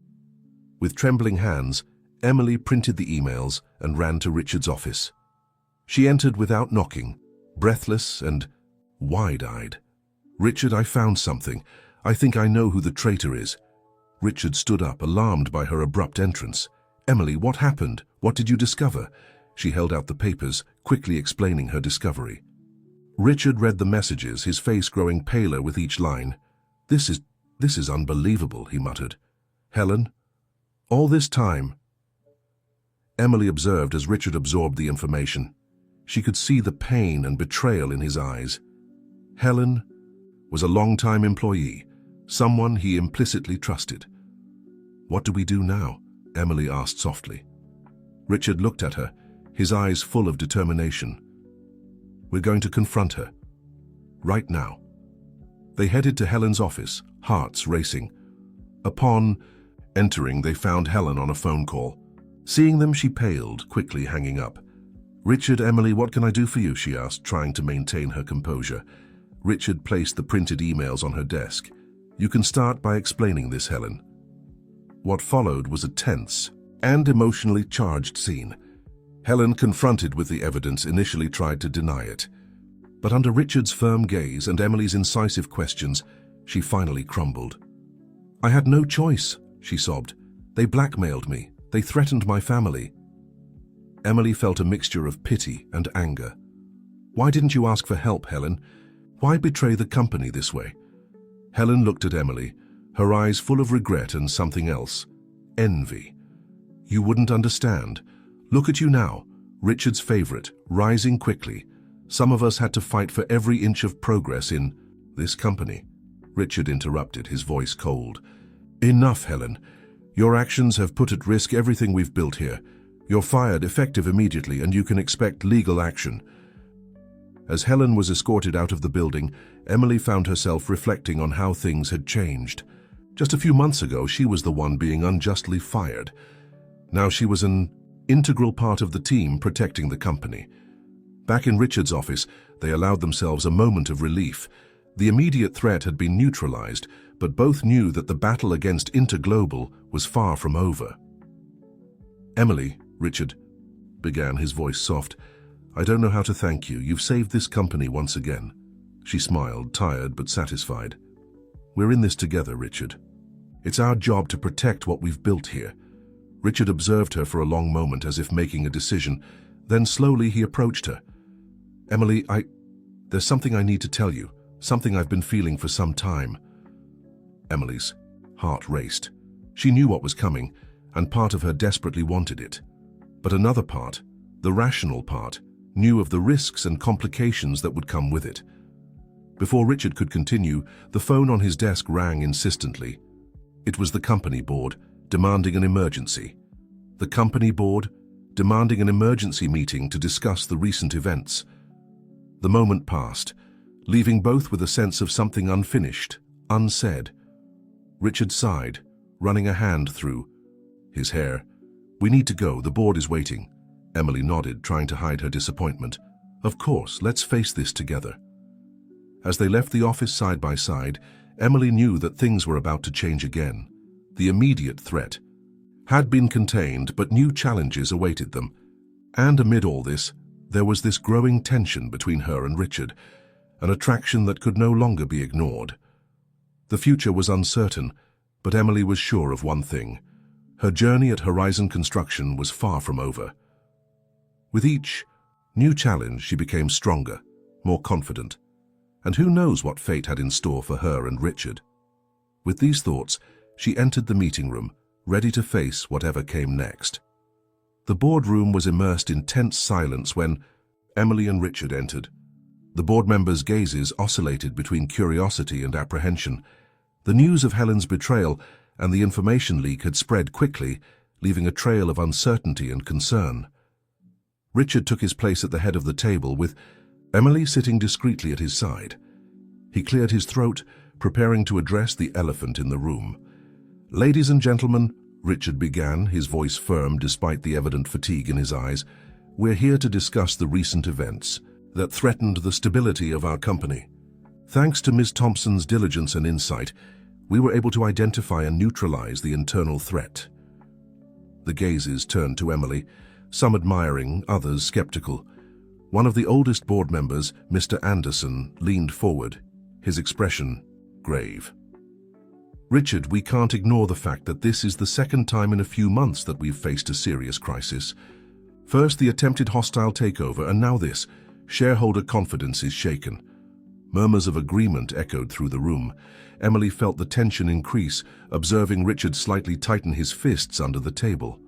With trembling hands, Emily printed the emails and ran to Richard's office. She entered without knocking, breathless and wide-eyed. "Richard, I found something. I think I know who the traitor is." Richard stood up, alarmed by her abrupt entrance. "Emily, what happened? What did you discover?" She held out the papers, quickly explaining her discovery. Richard read the messages, his face growing paler with each line. This is unbelievable," he muttered. "Helen? All this time?" Emily observed as Richard absorbed the information. She could see the pain and betrayal in his eyes. Helen was a long-time employee, someone he implicitly trusted. "What do we do now?" Emily asked softly. Richard looked at her, his eyes full of determination. "We're going to confront her. Right now." They headed to Helen's office, hearts racing. Upon entering, they found Helen on a phone call. Seeing them, she paled, quickly hanging up. "Richard, Emily, what can I do for you?" she asked, trying to maintain her composure. Richard placed the printed emails on her desk. "You can start by explaining this, Helen." What followed was a tense and emotionally charged scene. Helen, confronted with the evidence, initially tried to deny it. But under Richard's firm gaze and Emily's incisive questions, she finally crumbled. "I had no choice," she sobbed. "They blackmailed me. They threatened my family." Emily felt a mixture of pity and anger. "Why didn't you ask for help, Helen? Why betray the company this way?" Helen looked at Emily, her eyes full of regret and something else. Envy. "You wouldn't understand. Look at you now, Richard's favorite, rising quickly. Some of us had to fight for every inch of progress in this company." Richard interrupted, his voice cold. "Enough, Helen. Your actions have put at risk everything we've built here. You're fired, effective immediately, and you can expect legal action." As Helen was escorted out of the building, Emily found herself reflecting on how things had changed. Just a few months ago, she was the one being unjustly fired. Now she was an integral part of the team protecting the company. Back in Richard's office, they allowed themselves a moment of relief. The immediate threat had been neutralized, but both knew that the battle against Interglobal was far from over. "Emily," Richard began, his voice soft, "I don't know how to thank you. You've saved this company once again." She smiled, tired but satisfied. "We're in this together, Richard. It's our job to protect what we've built here." Richard observed her for a long moment as if making a decision. Then slowly he approached her. "Emily, there's something I need to tell you, something I've been feeling for some time." Emily's heart raced. She knew what was coming, and part of her desperately wanted it. But another part, the rational part, knew of the risks and complications that would come with it. Before Richard could continue, the phone on his desk rang insistently. It was the company board, demanding an emergency. The company board, demanding an emergency meeting to discuss the recent events. The moment passed, leaving both with a sense of something unfinished, unsaid. Richard sighed, running a hand through his hair. "We need to go, the board is waiting." Emily nodded, trying to hide her disappointment. "Of course, let's face this together." As they left the office side by side, Emily knew that things were about to change again. The immediate threat had been contained, but new challenges awaited them. And amid all this, there was this growing tension between her and Richard, an attraction that could no longer be ignored. The future was uncertain, but Emily was sure of one thing. Her journey at Horizon Construction was far from over. With each new challenge, she became stronger, more confident. And who knows what fate had in store for her and Richard. With these thoughts, she entered the meeting room, ready to face whatever came next. The boardroom was immersed in tense silence when Emily and Richard entered, The board members' gazes oscillated between curiosity and apprehension. The news of Helen's betrayal and the information leak had spread quickly, leaving a trail of uncertainty and concern. Richard took his place at the head of the table, with Emily sitting discreetly at his side. He cleared his throat, preparing to address the elephant in the room. "Ladies and gentlemen," Richard began, his voice firm despite the evident fatigue in his eyes, "we're here to discuss the recent events that threatened the stability of our company. Thanks to Ms. Thompson's diligence and insight, we were able to identify and neutralize the internal threat." The gazes turned to Emily, some admiring, others skeptical. One of the oldest board members, Mr. Anderson, leaned forward, his expression grave. "Richard, we can't ignore the fact that this is the second time in a few months that we've faced a serious crisis. First, the attempted hostile takeover, and now this. Shareholder confidence is shaken." Murmurs of agreement echoed through the room. Emily felt the tension increase, observing Richard slightly tighten his fists under the table.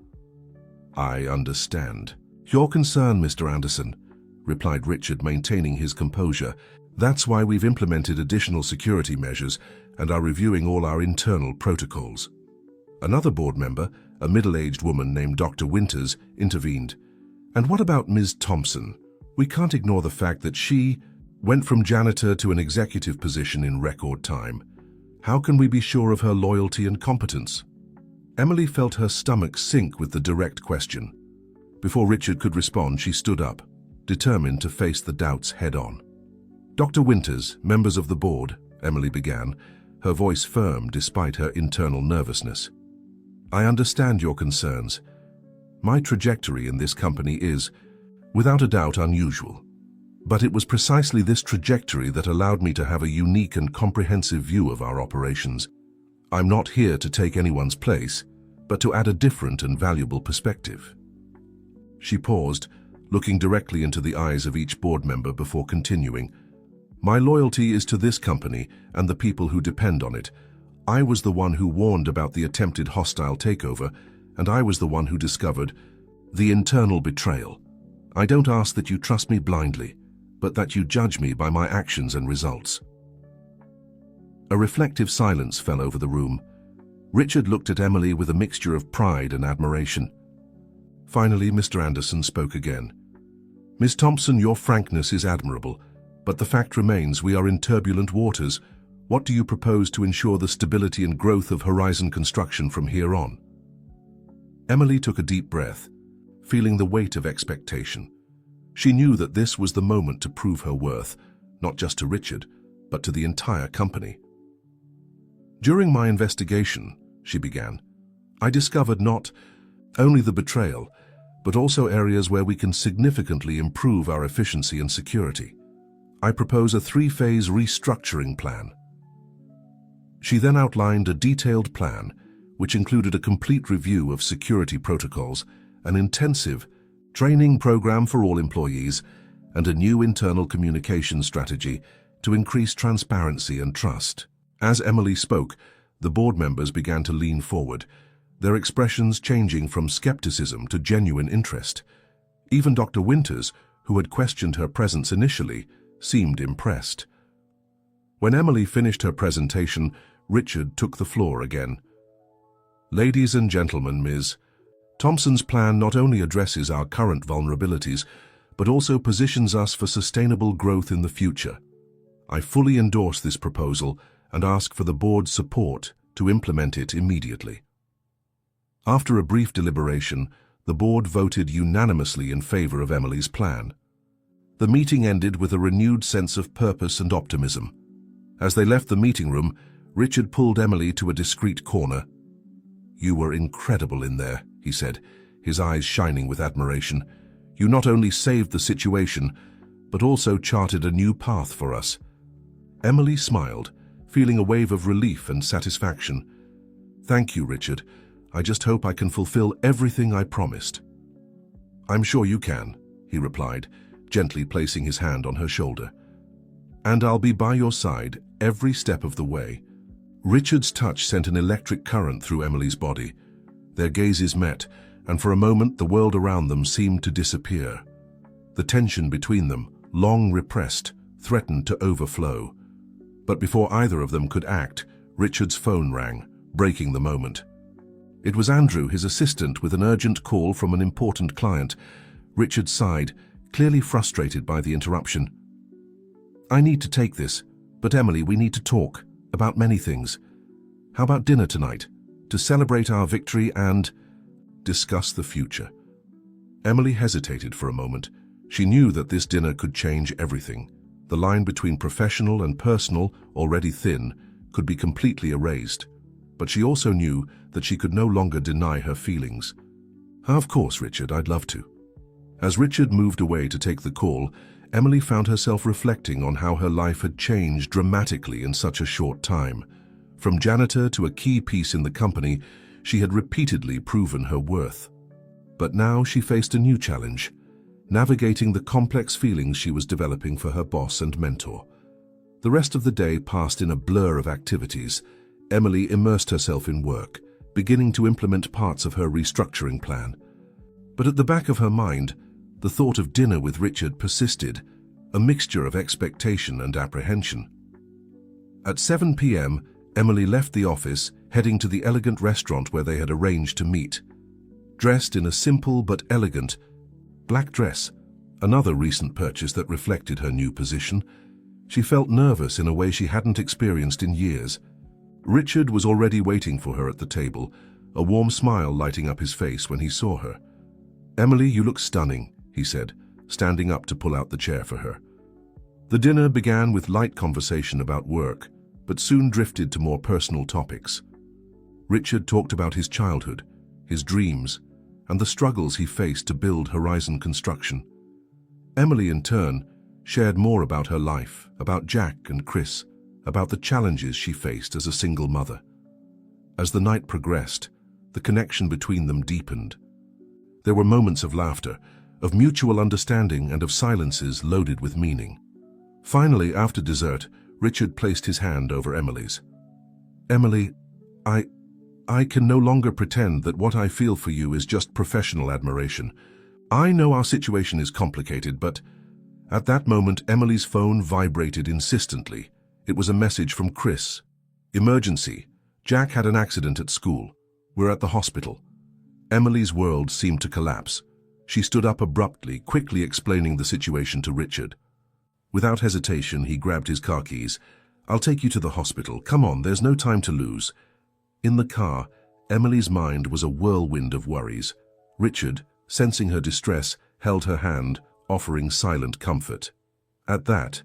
"I understand your concern, Mr. Anderson," replied Richard, maintaining his composure. "That's why we've implemented additional security measures and are reviewing all our internal protocols." Another board member, a middle-aged woman named Dr. Winters, intervened. "And what about Ms. Thompson? We can't ignore the fact that she went from janitor to an executive position in record time. How can we be sure of her loyalty and competence?" Emily felt her stomach sink with the direct question. Before Richard could respond, she stood up, determined to face the doubts head-on. "Dr. Winters, members of the board," Emily began, her voice firm despite her internal nervousness. "I understand your concerns. My trajectory in this company is, without a doubt, unusual. But it was precisely this trajectory that allowed me to have a unique and comprehensive view of our operations. I'm not here to take anyone's place, but to add a different and valuable perspective." She paused, looking directly into the eyes of each board member before continuing. "My loyalty is to this company and the people who depend on it. I was the one who warned about the attempted hostile takeover, and I was the one who discovered the internal betrayal. I don't ask that you trust me blindly, but that you judge me by my actions and results." A reflective silence fell over the room. Richard looked at Emily with a mixture of pride and admiration. Finally, Mr. Anderson spoke again. "Ms. Thompson, your frankness is admirable, but the fact remains we are in turbulent waters. What do you propose to ensure the stability and growth of Horizon Construction from here on?" Emily took a deep breath, feeling the weight of expectation. She knew that this was the moment to prove her worth, not just to Richard, but to the entire company. "During my investigation," she began, "I discovered not only the betrayal, but also areas where we can significantly improve our efficiency and security. I propose a 3-phase restructuring plan." She then outlined a detailed plan, which included a complete review of security protocols, an intensive training program for all employees, and a new internal communication strategy to increase transparency and trust. As Emily spoke, the board members began to lean forward, their expressions changing from skepticism to genuine interest. Even Dr. Winters, who had questioned her presence initially, seemed impressed. When Emily finished her presentation, Richard took the floor again. "Ladies and gentlemen, Ms. Thompson's plan not only addresses our current vulnerabilities, but also positions us for sustainable growth in the future. I fully endorse this proposal and ask for the board's support to implement it immediately." After a brief deliberation, the board voted unanimously in favor of Emily's plan. The meeting ended with a renewed sense of purpose and optimism. As they left the meeting room, Richard pulled Emily to a discreet corner. "You were incredible in there," he said, his eyes shining with admiration. "You not only saved the situation, but also charted a new path for us." Emily smiled, feeling a wave of relief and satisfaction. "Thank you, Richard. I just hope I can fulfill everything I promised." "I'm sure you can," he replied, gently placing his hand on her shoulder. "And I'll be by your side every step of the way." Richard's touch sent an electric current through Emily's body. Their gazes met, and for a moment the world around them seemed to disappear. The tension between them, long repressed, threatened to overflow. But before either of them could act, Richard's phone rang, breaking the moment. It was Andrew, his assistant, with an urgent call from an important client. Richard sighed, clearly frustrated by the interruption. "I need to take this, but Emily, we need to talk about many things. How about dinner tonight, to celebrate our victory and discuss the future?" Emily hesitated for a moment. She knew that this dinner could change everything. The line between professional and personal, already thin, could be completely erased. But she also knew that she could no longer deny her feelings. "Of course, Richard, I'd love to." As Richard moved away to take the call, Emily found herself reflecting on how her life had changed dramatically in such a short time. From janitor to a key piece in the company, she had repeatedly proven her worth. But now she faced a new challenge, navigating the complex feelings she was developing for her boss and mentor. The rest of the day passed in a blur of activities. Emily immersed herself in work, beginning to implement parts of her restructuring plan. But at the back of her mind, the thought of dinner with Richard persisted, a mixture of expectation and apprehension. At 7 p.m., Emily left the office, heading to the elegant restaurant where they had arranged to meet. Dressed in a simple but elegant black dress, another recent purchase that reflected her new position, she felt nervous in a way she hadn't experienced in years. Richard was already waiting for her at the table, a warm smile lighting up his face when he saw her. "Emily, you look stunning," he said, standing up to pull out the chair for her. The dinner began with light conversation about work, but soon drifted to more personal topics. Richard talked about his childhood, his dreams, and the struggles he faced to build Horizon Construction. Emily, in turn, shared more about her life, about Jack and Chris, about the challenges she faced as a single mother. As the night progressed, the connection between them deepened. There were moments of laughter, of mutual understanding, and of silences loaded with meaning. Finally, after dessert, Richard placed his hand over Emily's. "Emily, I can no longer pretend that what I feel for you is just professional admiration. I know our situation is complicated, but..." At that moment, Emily's phone vibrated insistently. It was a message from Chris. "Emergency. Jack had an accident at school. We're at the hospital." Emily's world seemed to collapse. She stood up abruptly, quickly explaining the situation to Richard. Without hesitation, he grabbed his car keys. "I'll take you to the hospital. Come on, there's no time to lose." In the car, Emily's mind was a whirlwind of worries. Richard, sensing her distress, held her hand, offering silent comfort. At that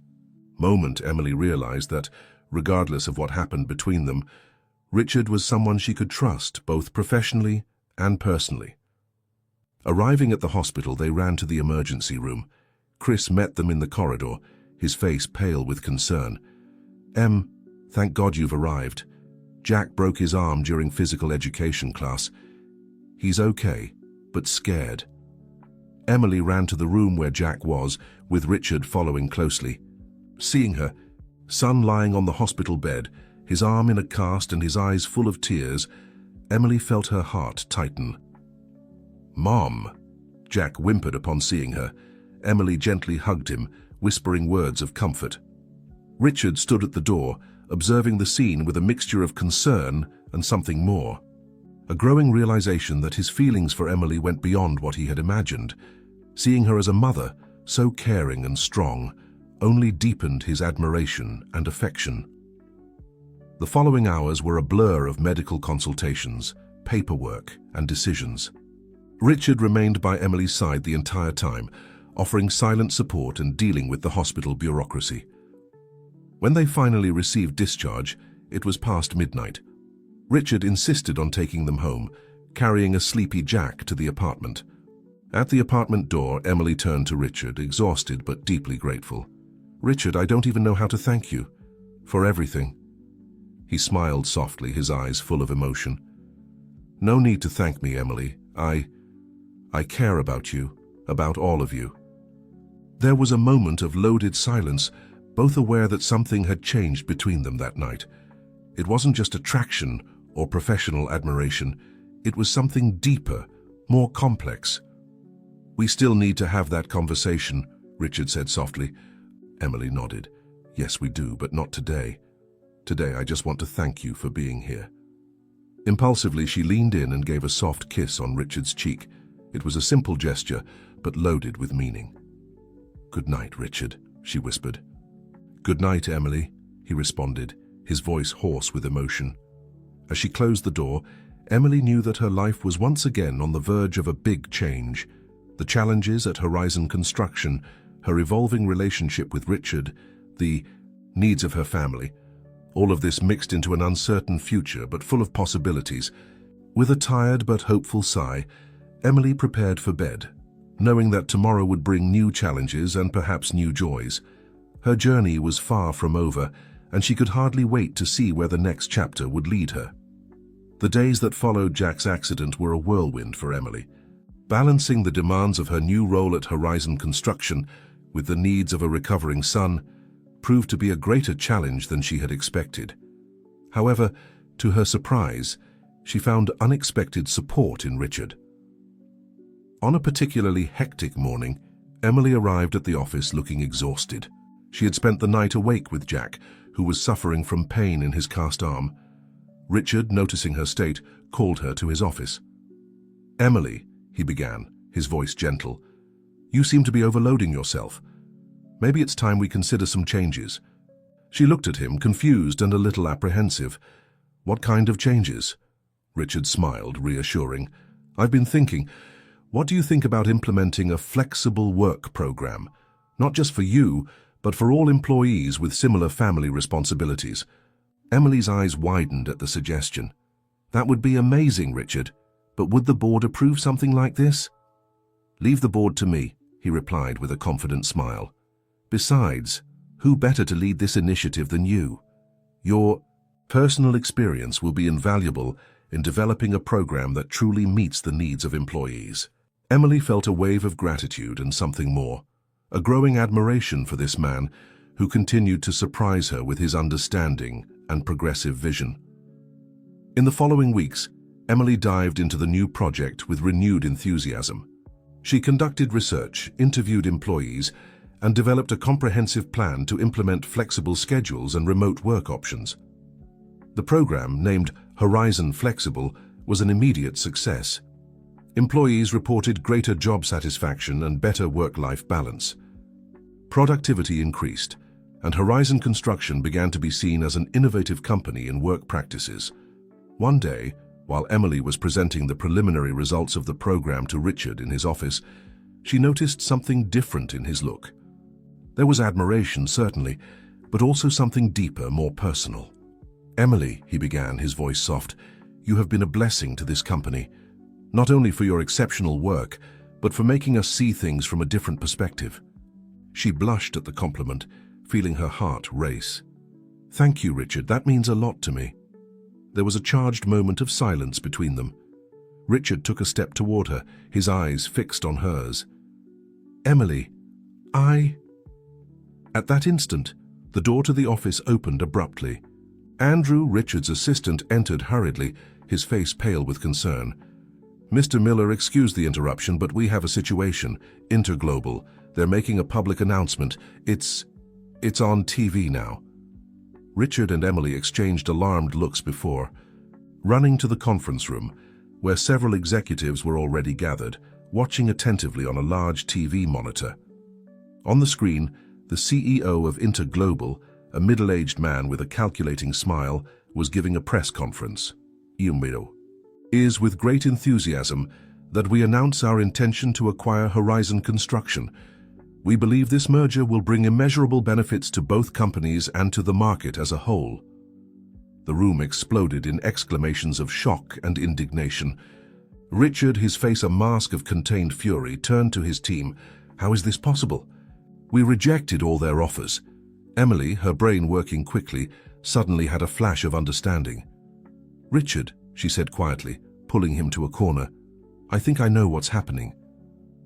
moment, Emily realized that, regardless of what happened between them, Richard was someone she could trust, both professionally and personally. Arriving at the hospital, they ran to the emergency room. Chris met them in the corridor, his face pale with concern. Thank God you've arrived. Jack broke his arm during physical education class. He's okay, but scared." Emily ran to the room where Jack was, with Richard following closely. Seeing her, son lying on the hospital bed, his arm in a cast and his eyes full of tears, Emily felt her heart tighten. "Mom," Jack whimpered upon seeing her. Emily gently hugged him, whispering words of comfort. Richard stood at the door, observing the scene with a mixture of concern and something more. A growing realization that his feelings for Emily went beyond what he had imagined. Seeing her as a mother, so caring and strong, only deepened his admiration and affection. The following hours were a blur of medical consultations, paperwork, and decisions. Richard remained by Emily's side the entire time, offering silent support and dealing with the hospital bureaucracy. When they finally received discharge, it was past midnight. Richard insisted on taking them home, carrying a sleepy Jack to the apartment. At the apartment door, Emily turned to Richard, exhausted but deeply grateful. "Richard, I don't even know how to thank you for everything." He smiled softly, his eyes full of emotion. "No need to thank me, Emily. I care about you, about all of you." There was a moment of loaded silence, both aware that something had changed between them that night. It wasn't just attraction or professional admiration. It was something deeper, more complex. "We still need to have that conversation," Richard said softly. Emily nodded. Yes, we do, but not today. Today, I just want to thank you for being here. Impulsively, she leaned in and gave a soft kiss on Richard's cheek. It was a simple gesture, but loaded with meaning. Good night, Richard, she whispered. Good night, Emily, he responded, his voice hoarse with emotion. As she closed the door, Emily knew that her life was once again on the verge of a big change. The challenges at Horizon Construction, her evolving relationship with Richard, the needs of her family, all of this mixed into an uncertain future but full of possibilities. With a tired but hopeful sigh, Emily prepared for bed, knowing that tomorrow would bring new challenges and perhaps new joys. Her journey was far from over, and she could hardly wait to see where the next chapter would lead her. The days that followed Jack's accident were a whirlwind for Emily. Balancing the demands of her new role at Horizon Construction with the needs of a recovering son proved to be a greater challenge than she had expected. However, to her surprise, she found unexpected support in Richard. On a particularly hectic morning, Emily arrived at the office looking exhausted. She had spent the night awake with Jack, who was suffering from pain in his cast arm. Richard, noticing her state, called her to his office. Emily, he began, his voice gentle, you seem to be overloading yourself. Maybe it's time we consider some changes. She looked at him, confused and a little apprehensive. What kind of changes? Richard smiled, reassuring. I've been thinking, what do you think about implementing a flexible work program? Not just for you, but for all employees with similar family responsibilities. Emily's eyes widened at the suggestion. That would be amazing, Richard. But would the board approve something like this? Leave the board to me, he replied with a confident smile. Besides, who better to lead this initiative than you? Your personal experience will be invaluable in developing a program that truly meets the needs of employees. Emily felt a wave of gratitude and something more, a growing admiration for this man who continued to surprise her with his understanding and progressive vision. In the following weeks, Emily dived into the new project with renewed enthusiasm. She conducted research, interviewed employees, and developed a comprehensive plan to implement flexible schedules and remote work options. The program, named Horizon Flexible, was an immediate success. Employees reported greater job satisfaction and better work-life balance. Productivity increased, and Horizon Construction began to be seen as an innovative company in work practices. One day, while Emily was presenting the preliminary results of the program to Richard in his office, she noticed something different in his look. There was admiration, certainly, but also something deeper, more personal. Emily, he began, his voice soft, you have been a blessing to this company, not only for your exceptional work, but for making us see things from a different perspective. She blushed at the compliment, feeling her heart race. Thank you, Richard, that means a lot to me. There was a charged moment of silence between them. Richard took a step toward her, his eyes fixed on hers. Emily, At that instant, the door to the office opened abruptly. Andrew, Richard's assistant, entered hurriedly, his face pale with concern. Mr. Miller, excuse the interruption, but we have a situation. Interglobal. They're making a public announcement. It's on TV now. Richard and Emily exchanged alarmed looks before. Running to the conference room, where several executives were already gathered, watching attentively on a large TV monitor. On the screen, the CEO of Interglobal, a middle-aged man with a calculating smile, was giving a press conference. It is with great enthusiasm that we announce our intention to acquire Horizon Construction. We believe this merger will bring immeasurable benefits to both companies and to the market as a whole. The room exploded in exclamations of shock and indignation. Richard, his face a mask of contained fury, turned to his team. How is this possible? We rejected all their offers. Emily, her brain working quickly, suddenly had a flash of understanding. Richard, she said quietly, pulling him to a corner, I think I know what's happening.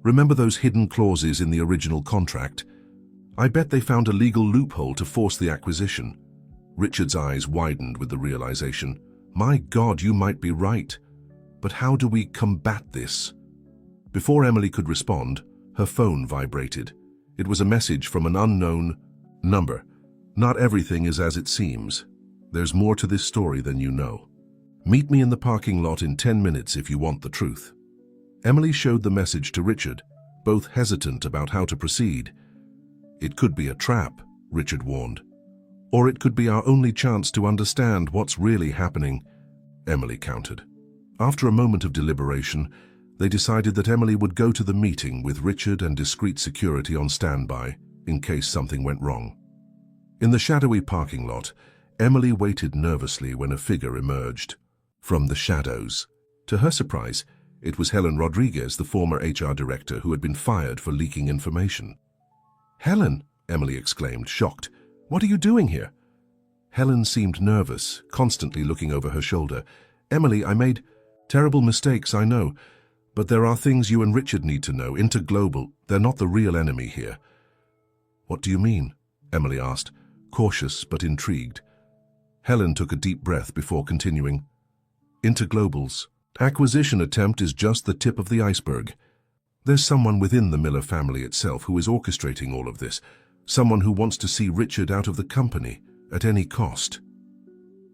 Remember those hidden clauses in the original contract? I bet they found a legal loophole to force the acquisition. Richard's eyes widened with the realization. My God, you might be right. But how do we combat this? Before Emily could respond, her phone vibrated. It was a message from an unknown Number, not everything is as it seems. There's more to this story than you know. Meet me in the parking lot in 10 minutes if you want the truth. Emily showed the message to Richard, both hesitant about how to proceed. It could be a trap, Richard warned. Or it could be our only chance to understand what's really happening, Emily countered. After a moment of deliberation, they decided that Emily would go to the meeting with Richard and discreet security on standby in case something went wrong. In the shadowy parking lot, Emily waited nervously when a figure emerged from the shadows. To her surprise, it was Helen Rodriguez, the former HR director who had been fired for leaking information. "Helen," Emily exclaimed, shocked. "What are you doing here?" Helen seemed nervous, constantly looking over her shoulder. "Emily, I made terrible mistakes, I know. But there are things you and Richard need to know. Interglobal, they're not the real enemy here." "What do you mean?" Emily asked, cautious but intrigued. Helen took a deep breath before continuing. "Interglobal's acquisition attempt is just the tip of the iceberg. There's someone within the Miller family itself who is orchestrating all of this, someone who wants to see Richard out of the company at any cost."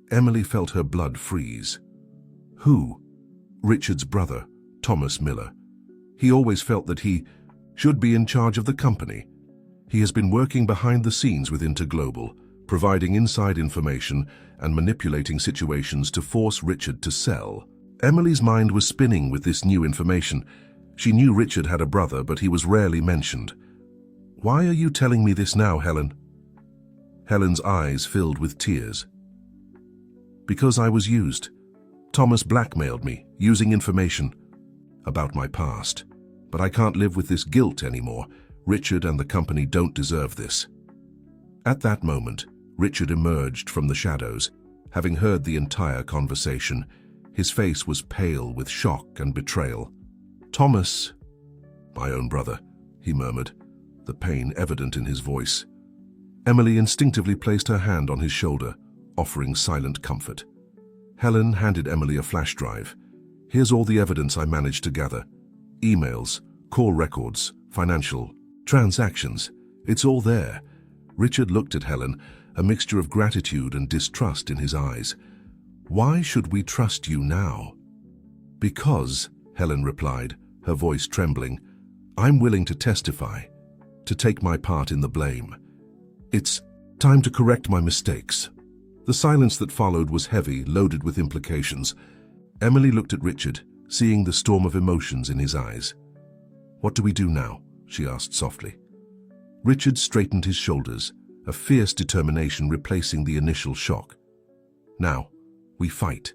Emily felt her blood freeze. Who? Richard's brother, Thomas Miller. He always felt that he should be in charge of the company. He has been working behind the scenes with Interglobal, providing inside information and manipulating situations to force Richard to sell. Emily's mind was spinning with this new information. She knew Richard had a brother, but he was rarely mentioned. "Why are you telling me this now, Helen?" Helen's eyes filled with tears. "Because I was used. Thomas blackmailed me, using information about my past. But I can't live with this guilt anymore. Richard and the company don't deserve this." At that moment, Richard emerged from the shadows, having heard the entire conversation. His face was pale with shock and betrayal. "Thomas, my own brother," he murmured, the pain evident in his voice. Emily instinctively placed her hand on his shoulder, offering silent comfort. Helen handed Emily a flash drive. "Here's all the evidence I managed to gather. Emails, call records, financial transactions. It's all there." Richard looked at Helen, a mixture of gratitude and distrust in his eyes. "Why should we trust you now?" "Because," Helen replied, her voice trembling, "I'm willing to testify, to take my part in the blame. It's time to correct my mistakes." The silence that followed was heavy, loaded with implications. Emily looked at Richard, seeing the storm of emotions in his eyes. "What do we do now?" she asked softly. Richard straightened his shoulders, a fierce determination replacing the initial shock. "Now, we fight.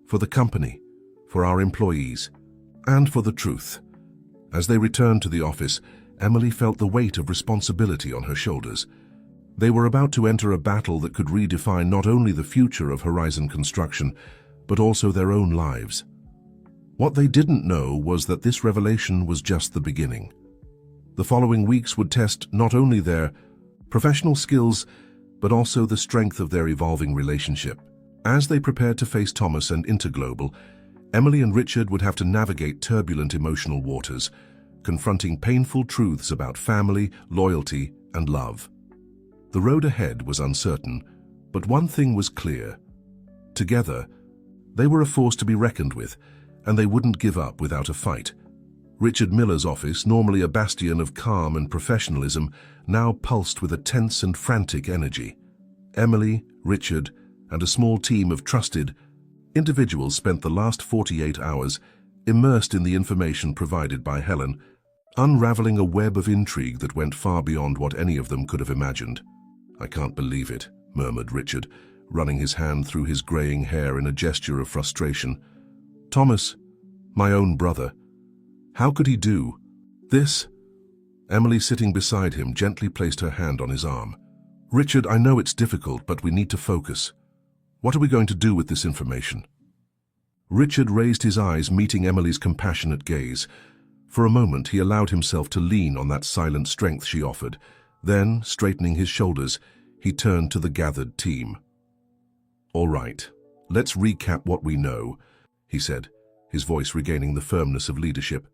For the company, for our employees, and for the truth." As they returned to the office, Emily felt the weight of responsibility on her shoulders. They were about to enter a battle that could redefine not only the future of Horizon Construction, but also their own lives. What they didn't know was that this revelation was just the beginning. The following weeks would test not only their professional skills, but also the strength of their evolving relationship. As they prepared to face Thomas and Interglobal, Emily and Richard would have to navigate turbulent emotional waters, confronting painful truths about family, loyalty, and love. The road ahead was uncertain, but one thing was clear. Together, they were a force to be reckoned with, and they wouldn't give up without a fight. Richard Miller's office, normally a bastion of calm and professionalism, now pulsed with a tense and frantic energy. Emily, Richard, and a small team of trusted individuals spent the last 48 hours immersed in the information provided by Helen, unraveling a web of intrigue that went far beyond what any of them could have imagined. "I can't believe it," murmured Richard, running his hand through his graying hair in a gesture of frustration. "Thomas, my own brother. How could he do this?" Emily, sitting beside him, gently placed her hand on his arm. "Richard, I know it's difficult, but we need to focus. What are we going to do with this information?" Richard raised his eyes, meeting Emily's compassionate gaze. For a moment, he allowed himself to lean on that silent strength she offered. Then, straightening his shoulders, he turned to the gathered team. "All right, let's recap what we know," he said, his voice regaining the firmness of leadership.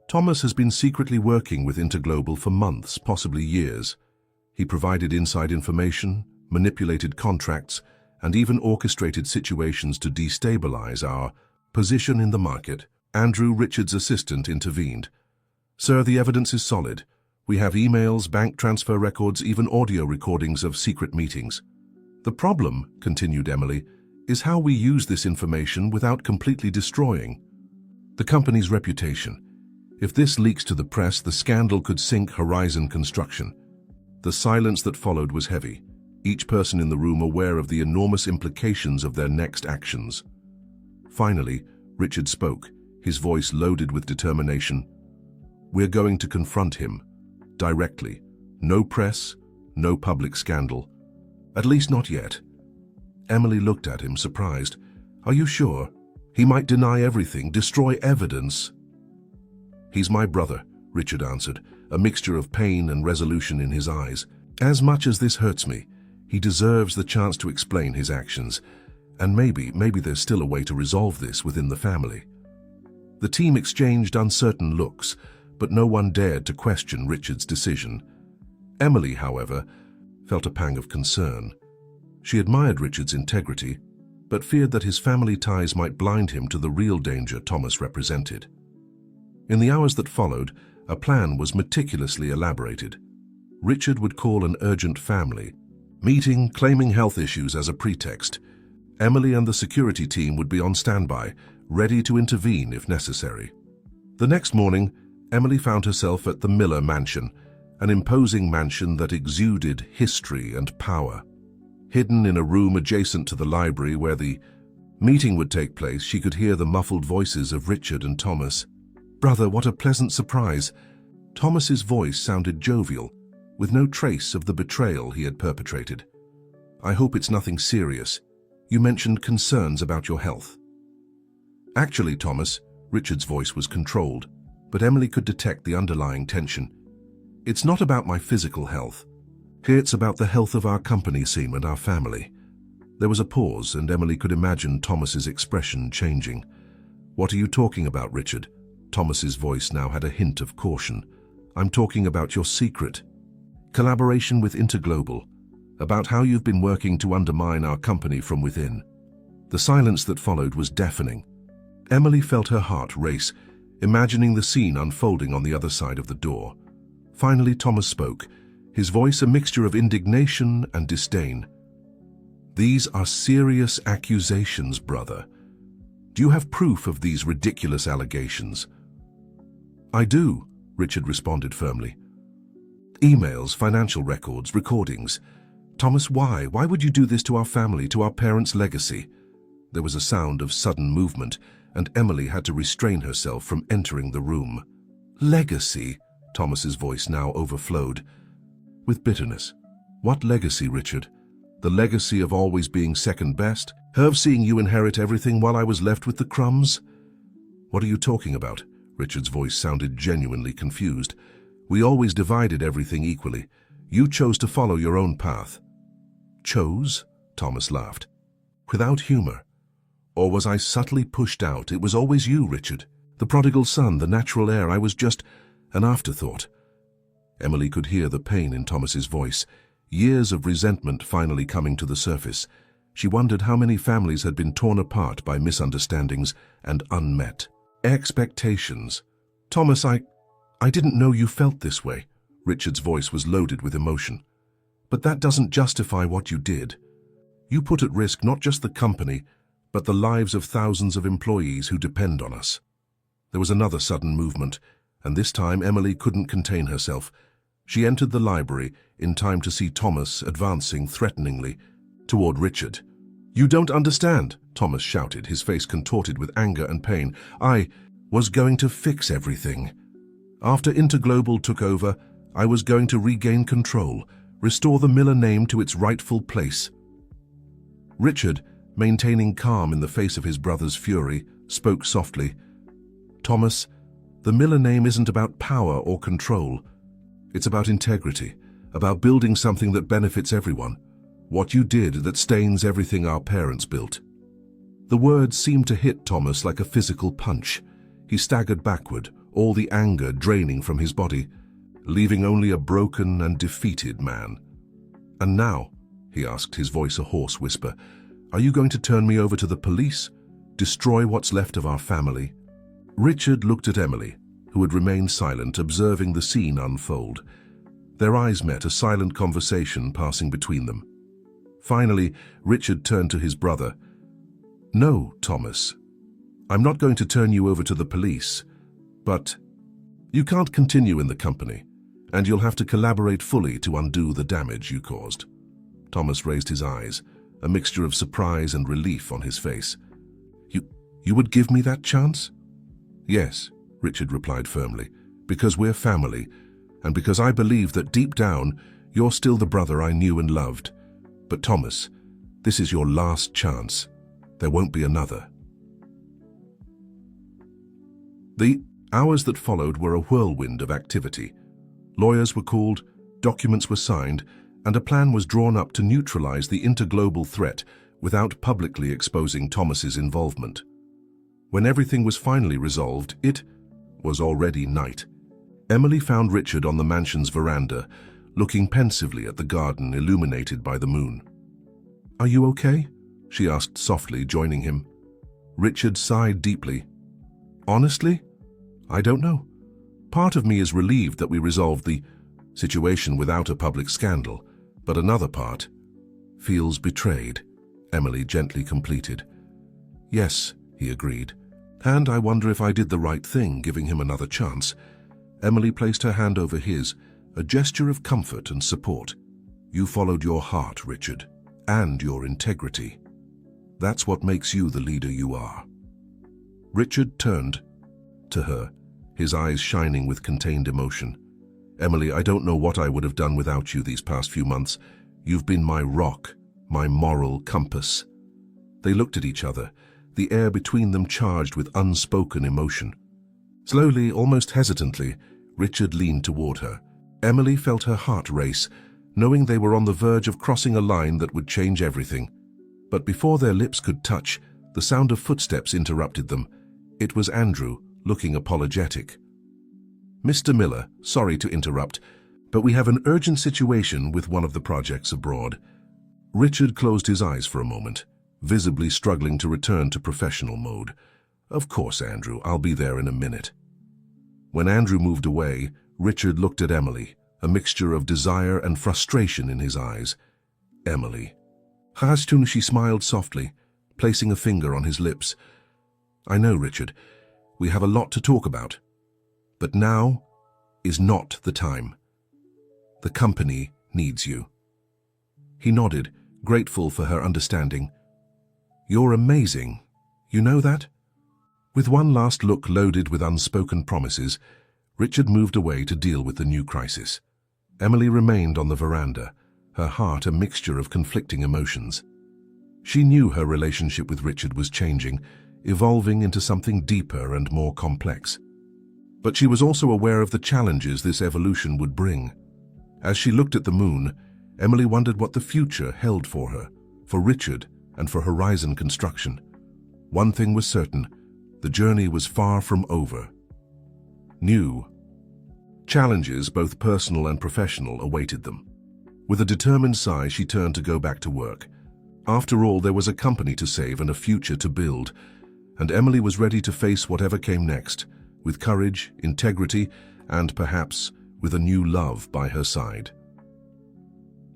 "Thomas has been secretly working with Interglobal for months, possibly years. He provided inside information, manipulated contracts, and even orchestrated situations to destabilize our position in the market. Andrew, Richard's assistant, intervened. "Sir, the evidence is solid. We have emails, bank transfer records, even audio recordings of secret meetings. The problem," continued Emily, "is how we use this information without completely destroying the company's reputation. If this leaks to the press, the scandal could sink Horizon Construction." The silence that followed was heavy, each person in the room aware of the enormous implications of their next actions. Finally, Richard spoke, his voice loaded with determination. "We're going to confront him. Directly. No press, no public scandal. At least not yet." Emily looked at him, surprised. "Are you sure? He might deny everything, destroy evidence." "He's my brother," Richard answered, a mixture of pain and resolution in his eyes. "As much as this hurts me, he deserves the chance to explain his actions. And maybe there's still a way to resolve this within the family." The team exchanged uncertain looks, but no one dared to question Richard's decision. Emily, however, felt a pang of concern. She admired Richard's integrity, but feared that his family ties might blind him to the real danger Thomas represented. In the hours that followed, a plan was meticulously elaborated. Richard would call an urgent family meeting, claiming health issues as a pretext. Emily and the security team would be on standby, ready to intervene if necessary. The next morning, Emily found herself at the Miller mansion, an imposing mansion that exuded history and power. Hidden in a room adjacent to the library where the meeting would take place, she could hear the muffled voices of Richard and Thomas. "Brother, what a pleasant surprise." Thomas's voice sounded jovial, with no trace of the betrayal he had perpetrated. "I hope it's nothing serious. You mentioned concerns about your health." "Actually, Thomas," Richard's voice was controlled, but Emily could detect the underlying tension. "It's not about my physical health. It's about the health of our company team and our family." There was a pause, and Emily could imagine Thomas's expression changing. "What are you talking about, Richard?" Thomas's voice now had a hint of caution. "I'm talking about your secret collaboration with Interglobal, about how you've been working to undermine our company from within." The silence that followed was deafening. Emily felt her heart race, imagining the scene unfolding on the other side of the door. Finally, Thomas spoke, his voice a mixture of indignation and disdain. "These are serious accusations, brother. Do you have proof of these ridiculous allegations?" "I do," Richard responded firmly. "Emails, financial records, recordings. Thomas, why? Why would you do this to our family, to our parents' legacy?" There was a sound of sudden movement, and Emily had to restrain herself from entering the room. "Legacy?" Thomas's voice now overflowed with bitterness. "What legacy, Richard? The legacy of always being second best? Of seeing you inherit everything while I was left with the crumbs?" "What are you talking about?" Richard's voice sounded genuinely confused. "We always divided everything equally. You chose to follow your own path." "Chose?" Thomas laughed. "Without humor. Or was I subtly pushed out? It was always you, Richard. The prodigal son, the natural heir. I was just an afterthought." Emily could hear the pain in Thomas's voice, years of resentment finally coming to the surface. She wondered how many families had been torn apart by misunderstandings and unmet expectations. "Thomas, I didn't know you felt this way." Richard's voice was loaded with emotion. "But that doesn't justify what you did. You put at risk not just the company, but the lives of thousands of employees who depend on us." There was another sudden movement, and this time Emily couldn't contain herself. She entered the library in time to see Thomas advancing threateningly toward Richard. "You don't understand," Thomas shouted, his face contorted with anger and pain. "I was going to fix everything. After Interglobal took over, I was going to regain control, restore the Miller name to its rightful place." Richard, maintaining calm in the face of his brother's fury, spoke softly. "Thomas, the Miller name isn't about power or control. It's about integrity, about building something that benefits everyone. What you did that stains everything our parents built." The words seemed to hit Thomas like a physical punch. He staggered backward, all the anger draining from his body, leaving only a broken and defeated man. "And now," he asked, his voice a hoarse whisper, "are you going to turn me over to the police? Destroy what's left of our family?" Richard looked at Emily, who had remained silent, observing the scene unfold. Their eyes met, a silent conversation passing between them. Finally, Richard turned to his brother. "No, Thomas. I'm not going to turn you over to the police, but you can't continue in the company, and you'll have to collaborate fully to undo the damage you caused." Thomas raised his eyes, a mixture of surprise and relief on his face. You would give me that chance?" "Yes," Richard replied firmly, "because we're family, and because I believe that deep down, you're still the brother I knew and loved. But Thomas, this is your last chance. There won't be another." The hours that followed were a whirlwind of activity. Lawyers were called, documents were signed, and a plan was drawn up to neutralize the interglobal threat without publicly exposing Thomas's involvement. When everything was finally resolved, it was already night. Emily found Richard on the mansion's veranda, looking pensively at the garden illuminated by the moon. "Are you okay?" she asked softly, joining him. Richard sighed deeply. "Honestly, I don't know. Part of me is relieved that we resolved the situation without a public scandal, but another part feels betrayed," Emily gently completed. "Yes," he agreed, "and I wonder if I did the right thing giving him another chance." Emily placed her hand over his, a gesture of comfort and support. "You followed your heart, Richard, and your integrity. That's what makes you the leader you are." Richard turned to her, his eyes shining with contained emotion. "Emily, I don't know what I would have done without you these past few months. You've been my rock, my moral compass." They looked at each other, the air between them charged with unspoken emotion. Slowly, almost hesitantly, Richard leaned toward her. Emily felt her heart race, knowing they were on the verge of crossing a line that would change everything. But before their lips could touch, the sound of footsteps interrupted them. It was Andrew, looking apologetic. "Mr. Miller, sorry to interrupt, but we have an urgent situation with one of the projects abroad." Richard closed his eyes for a moment, visibly struggling to return to professional mode. "Of course, Andrew, I'll be there in a minute." When Andrew moved away, Richard looked at Emily, a mixture of desire and frustration in his eyes. "Emily." Hashtun, she smiled softly, placing a finger on his lips. "I know, Richard. We have a lot to talk about. But now is not the time. The company needs you." He nodded, grateful for her understanding. "You're amazing. You know that?" With one last look loaded with unspoken promises, Richard moved away to deal with the new crisis. Emily remained on the veranda, her heart a mixture of conflicting emotions. She knew her relationship with Richard was changing, evolving into something deeper and more complex. But she was also aware of the challenges this evolution would bring. As she looked at the moon, Emily wondered what the future held for her, for Richard, and for Horizon Construction. One thing was certain: the journey was far from over. New challenges, both personal and professional, awaited them. With a determined sigh, she turned to go back to work. After all, there was a company to save and a future to build, and Emily was ready to face whatever came next, with courage, integrity, and perhaps with a new love by her side.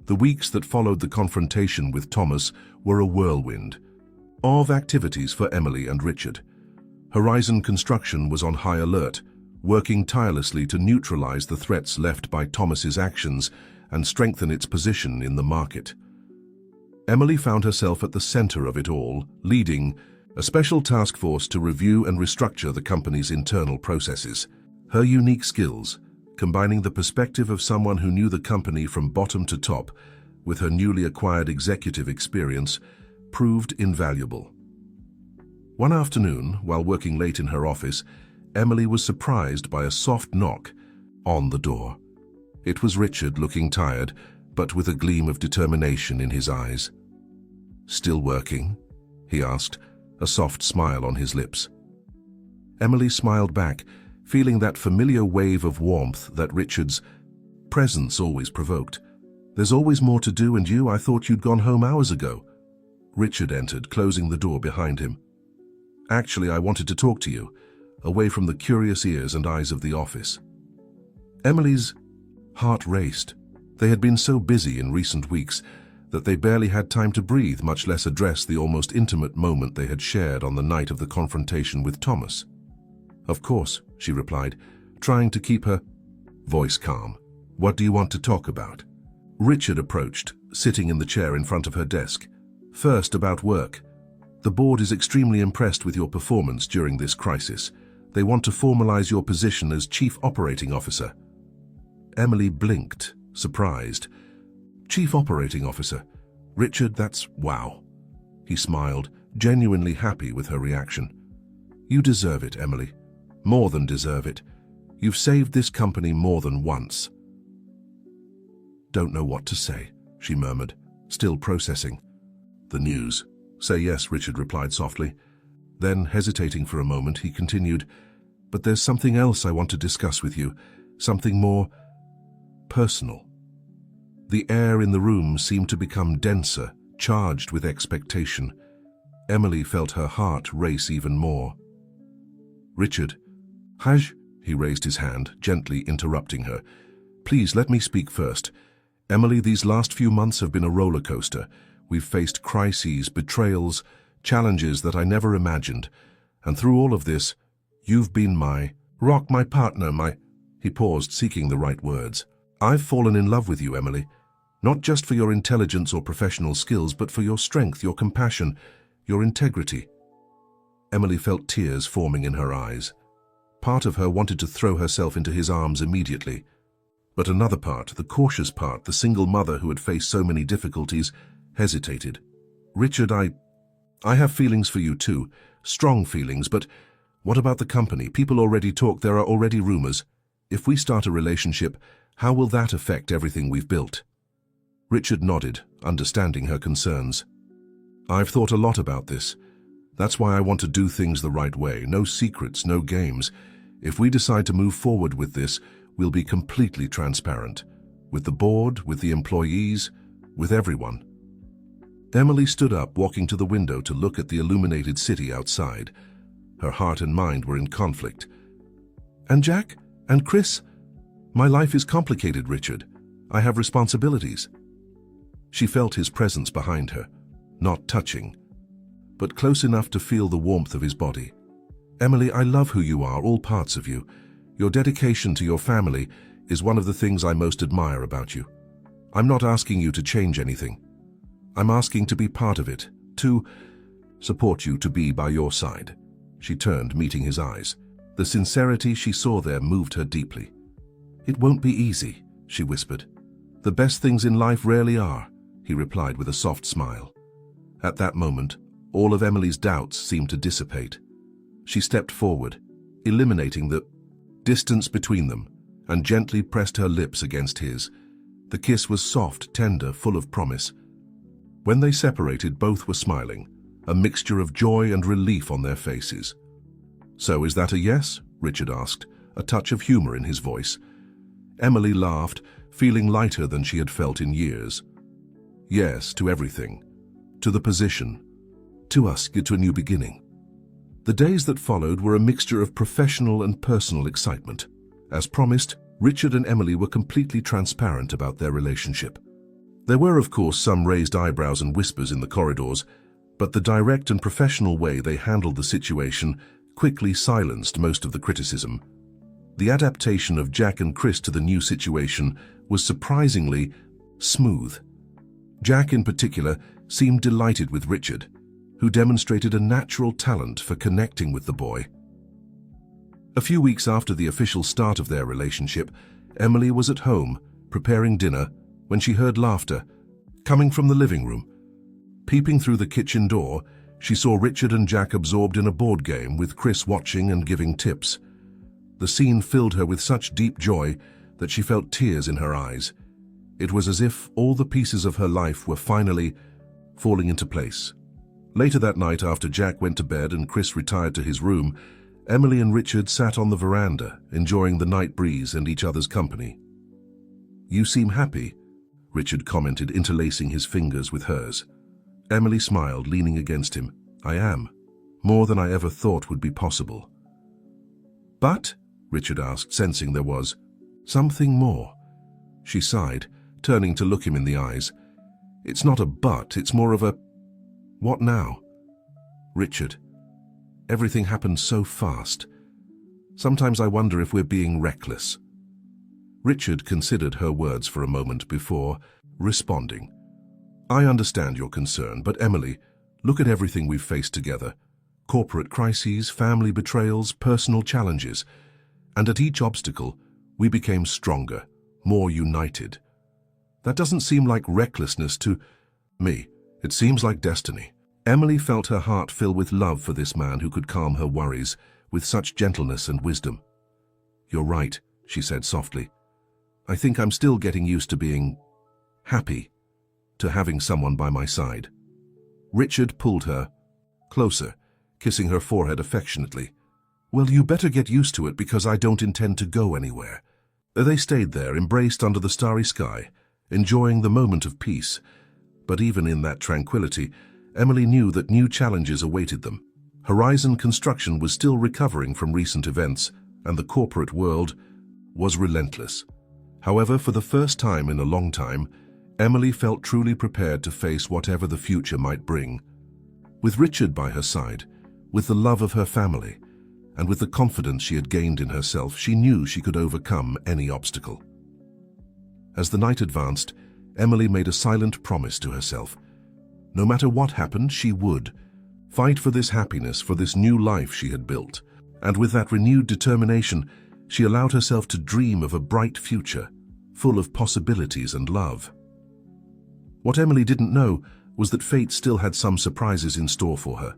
The weeks that followed the confrontation with Thomas were a whirlwind of activities for Emily and Richard. Horizon Construction was on high alert, working tirelessly to neutralize the threats left by Thomas's actions and strengthen its position in the market. Emily found herself at the center of it all, leading a special task force to review and restructure the company's internal processes. Her unique skills, combining the perspective of someone who knew the company from bottom to top with her newly acquired executive experience, proved invaluable. One afternoon, while working late in her office, Emily was surprised by a soft knock on the door. It was Richard, looking tired, but with a gleam of determination in his eyes. "Still working?" he asked, a soft smile on his lips. Emily smiled back, feeling that familiar wave of warmth that Richard's presence always provoked. There's always more to do, and I thought you'd gone home hours ago. Richard entered, closing the door behind him. Actually, I wanted to talk to you, away from the curious ears and eyes of the office. Emily's heart raced. They had been so busy in recent weeks that they barely had time to breathe, much less address the almost intimate moment they had shared on the night of the confrontation with Thomas. Of course, she replied, trying to keep her voice calm. What do you want to talk about? Richard approached, sitting in the chair in front of her desk. First, about work. The board is extremely impressed with your performance during this crisis. They want to formalize your position as Chief Operating Officer. Emily blinked, surprised. Chief Operating Officer? Richard, that's wow. He smiled, genuinely happy with her reaction. You deserve it, Emily. More than deserve it. You've saved this company more than once. Don't know what to say, she murmured, still processing. The news. Say yes, Richard replied softly. Then, hesitating for a moment, he continued, but there's something else I want to discuss with you, something more personal. The air in the room seemed to become denser, charged with expectation. Emily felt her heart race even more. Richard, Haj, he raised his hand, gently interrupting her. Please let me speak first. Emily, these last few months have been a roller coaster. We've faced crises, betrayals, challenges that I never imagined. And through all of this, you've been my rock, my partner, my... He paused, seeking the right words. I've fallen in love with you, Emily. Not just for your intelligence or professional skills, but for your strength, your compassion, your integrity. Emily felt tears forming in her eyes. Part of her wanted to throw herself into his arms immediately. But another part, the cautious part, the single mother who had faced so many difficulties, hesitated. Richard, I have feelings for you too, strong feelings, but what about the company? People already talk, there are already rumors. If we start a relationship, how will that affect everything we've built? Richard nodded, understanding her concerns. I've thought a lot about this. That's why I want to do things the right way. No secrets, no games. If we decide to move forward with this, we'll be completely transparent. With the board, with the employees, with everyone. Emily stood up, walking to the window to look at the illuminated city outside. Her heart and mind were in conflict. And Jack? And Chris? My life is complicated, Richard. I have responsibilities. She felt his presence behind her, not touching, but close enough to feel the warmth of his body. Emily, I love who you are, all parts of you. Your dedication to your family is one of the things I most admire about you. I'm not asking you to change anything. I'm asking to be part of it, to support you, to be by your side. She turned, meeting his eyes. The sincerity she saw there moved her deeply. It won't be easy, she whispered. The best things in life rarely are, he replied with a soft smile. At that moment, all of Emily's doubts seemed to dissipate. She stepped forward, eliminating the distance between them, and gently pressed her lips against his. The kiss was soft, tender, full of promise. When they separated, both were smiling, a mixture of joy and relief on their faces. So is that a yes? Richard asked, a touch of humor in his voice. Emily laughed, feeling lighter than she had felt in years. Yes, to everything. To the position. To us, to a new beginning. The days that followed were a mixture of professional and personal excitement. As promised, Richard and Emily were completely transparent about their relationship. There were, of course, some raised eyebrows and whispers in the corridors, but the direct and professional way they handled the situation quickly silenced most of the criticism. The adaptation of Jack and Chris to the new situation was surprisingly smooth. Jack, in particular, seemed delighted with Richard, who demonstrated a natural talent for connecting with the boy. A few weeks after the official start of their relationship, Emily was at home, preparing dinner, when she heard laughter, coming from the living room. Peeping through the kitchen door, she saw Richard and Jack absorbed in a board game, with Chris watching and giving tips. The scene filled her with such deep joy that she felt tears in her eyes. It was as if all the pieces of her life were finally falling into place. Later that night, after Jack went to bed and Chris retired to his room, Emily and Richard sat on the veranda, enjoying the night breeze and each other's company. You seem happy. Richard commented, interlacing his fingers with hers. Emily smiled, leaning against him. I am. More than I ever thought would be possible. But, Richard asked, sensing there was something more. She sighed, turning to look him in the eyes. It's not a but, it's more of a... What now? Richard, everything happened so fast. Sometimes I wonder if we're being reckless. Richard considered her words for a moment before responding. I understand your concern, but Emily, look at everything we've faced together. Corporate crises, family betrayals, personal challenges. And at each obstacle, we became stronger, more united. That doesn't seem like recklessness to me. It seems like destiny. Emily felt her heart fill with love for this man who could calm her worries with such gentleness and wisdom. You're right, she said softly. I think I'm still getting used to being happy, to having someone by my side. Richard pulled her closer, kissing her forehead affectionately. Well, you better get used to it because I don't intend to go anywhere. They stayed there, embraced under the starry sky, enjoying the moment of peace. But even in that tranquility, Emily knew that new challenges awaited them. Horizon Construction was still recovering from recent events, and the corporate world was relentless. However, for the first time in a long time, Emily felt truly prepared to face whatever the future might bring. With Richard by her side, with the love of her family, and with the confidence she had gained in herself, she knew she could overcome any obstacle. As the night advanced, Emily made a silent promise to herself. No matter what happened, she would fight for this happiness, for this new life she had built. And with that renewed determination, she allowed herself to dream of a bright future, full of possibilities and love. What Emily didn't know was that fate still had some surprises in store for her.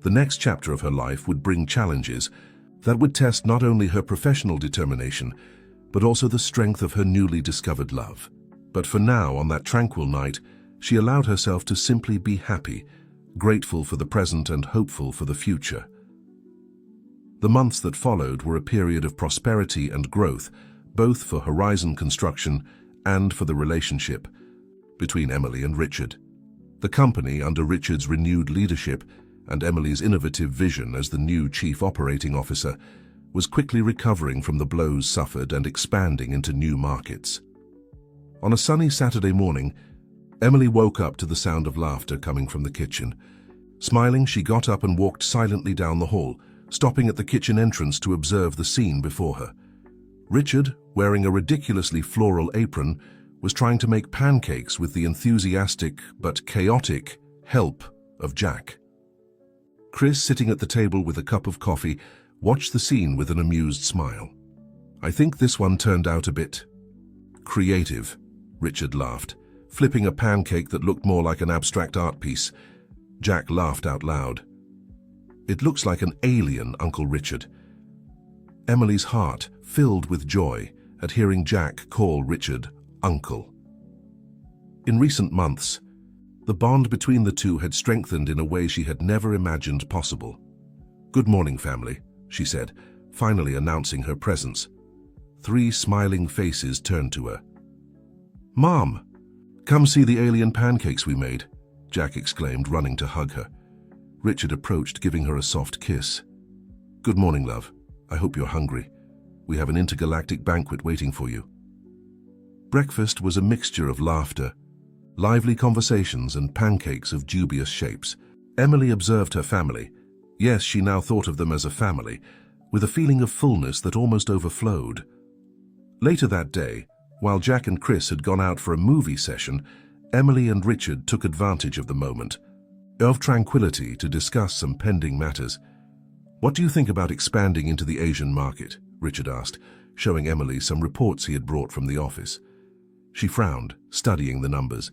The next chapter of her life would bring challenges that would test not only her professional determination, but also the strength of her newly discovered love. But for now, on that tranquil night, she allowed herself to simply be happy, grateful for the present and hopeful for the future. The months that followed were a period of prosperity and growth, both for Horizon Construction and for the relationship between Emily and Richard. The company, under Richard's renewed leadership and Emily's innovative vision as the new chief operating officer, was quickly recovering from the blows suffered and expanding into new markets. On a sunny Saturday morning, Emily woke up to the sound of laughter coming from the kitchen. Smiling, she got up and walked silently down the hall, stopping at the kitchen entrance to observe the scene before her. Richard, wearing a ridiculously floral apron, was trying to make pancakes with the enthusiastic but chaotic help of Jack. Chris, sitting at the table with a cup of coffee, watched the scene with an amused smile. I think this one turned out a bit creative, Richard laughed, flipping a pancake that looked more like an abstract art piece. Jack laughed out loud. It looks like an alien, Uncle Richard. Emily's heart filled with joy at hearing Jack call Richard Uncle. In recent months, the bond between the two had strengthened in a way she had never imagined possible. Good morning, family, she said, finally announcing her presence. 3 smiling faces turned to her. Mom, come see the alien pancakes we made, Jack exclaimed, running to hug her. Richard approached, giving her a soft kiss. Good morning, love. I hope you're hungry. We have an intergalactic banquet waiting for you. Breakfast was a mixture of laughter, lively conversations, and pancakes of dubious shapes. Emily observed her family. Yes, she now thought of them as a family, with a feeling of fullness that almost overflowed. Later that day, while Jack and Chris had gone out for a movie session, Emily and Richard took advantage of the moment of tranquility to discuss some pending matters. What do you think about expanding into the Asian market? Richard asked, showing Emily some reports he had brought from the office. She frowned, studying the numbers.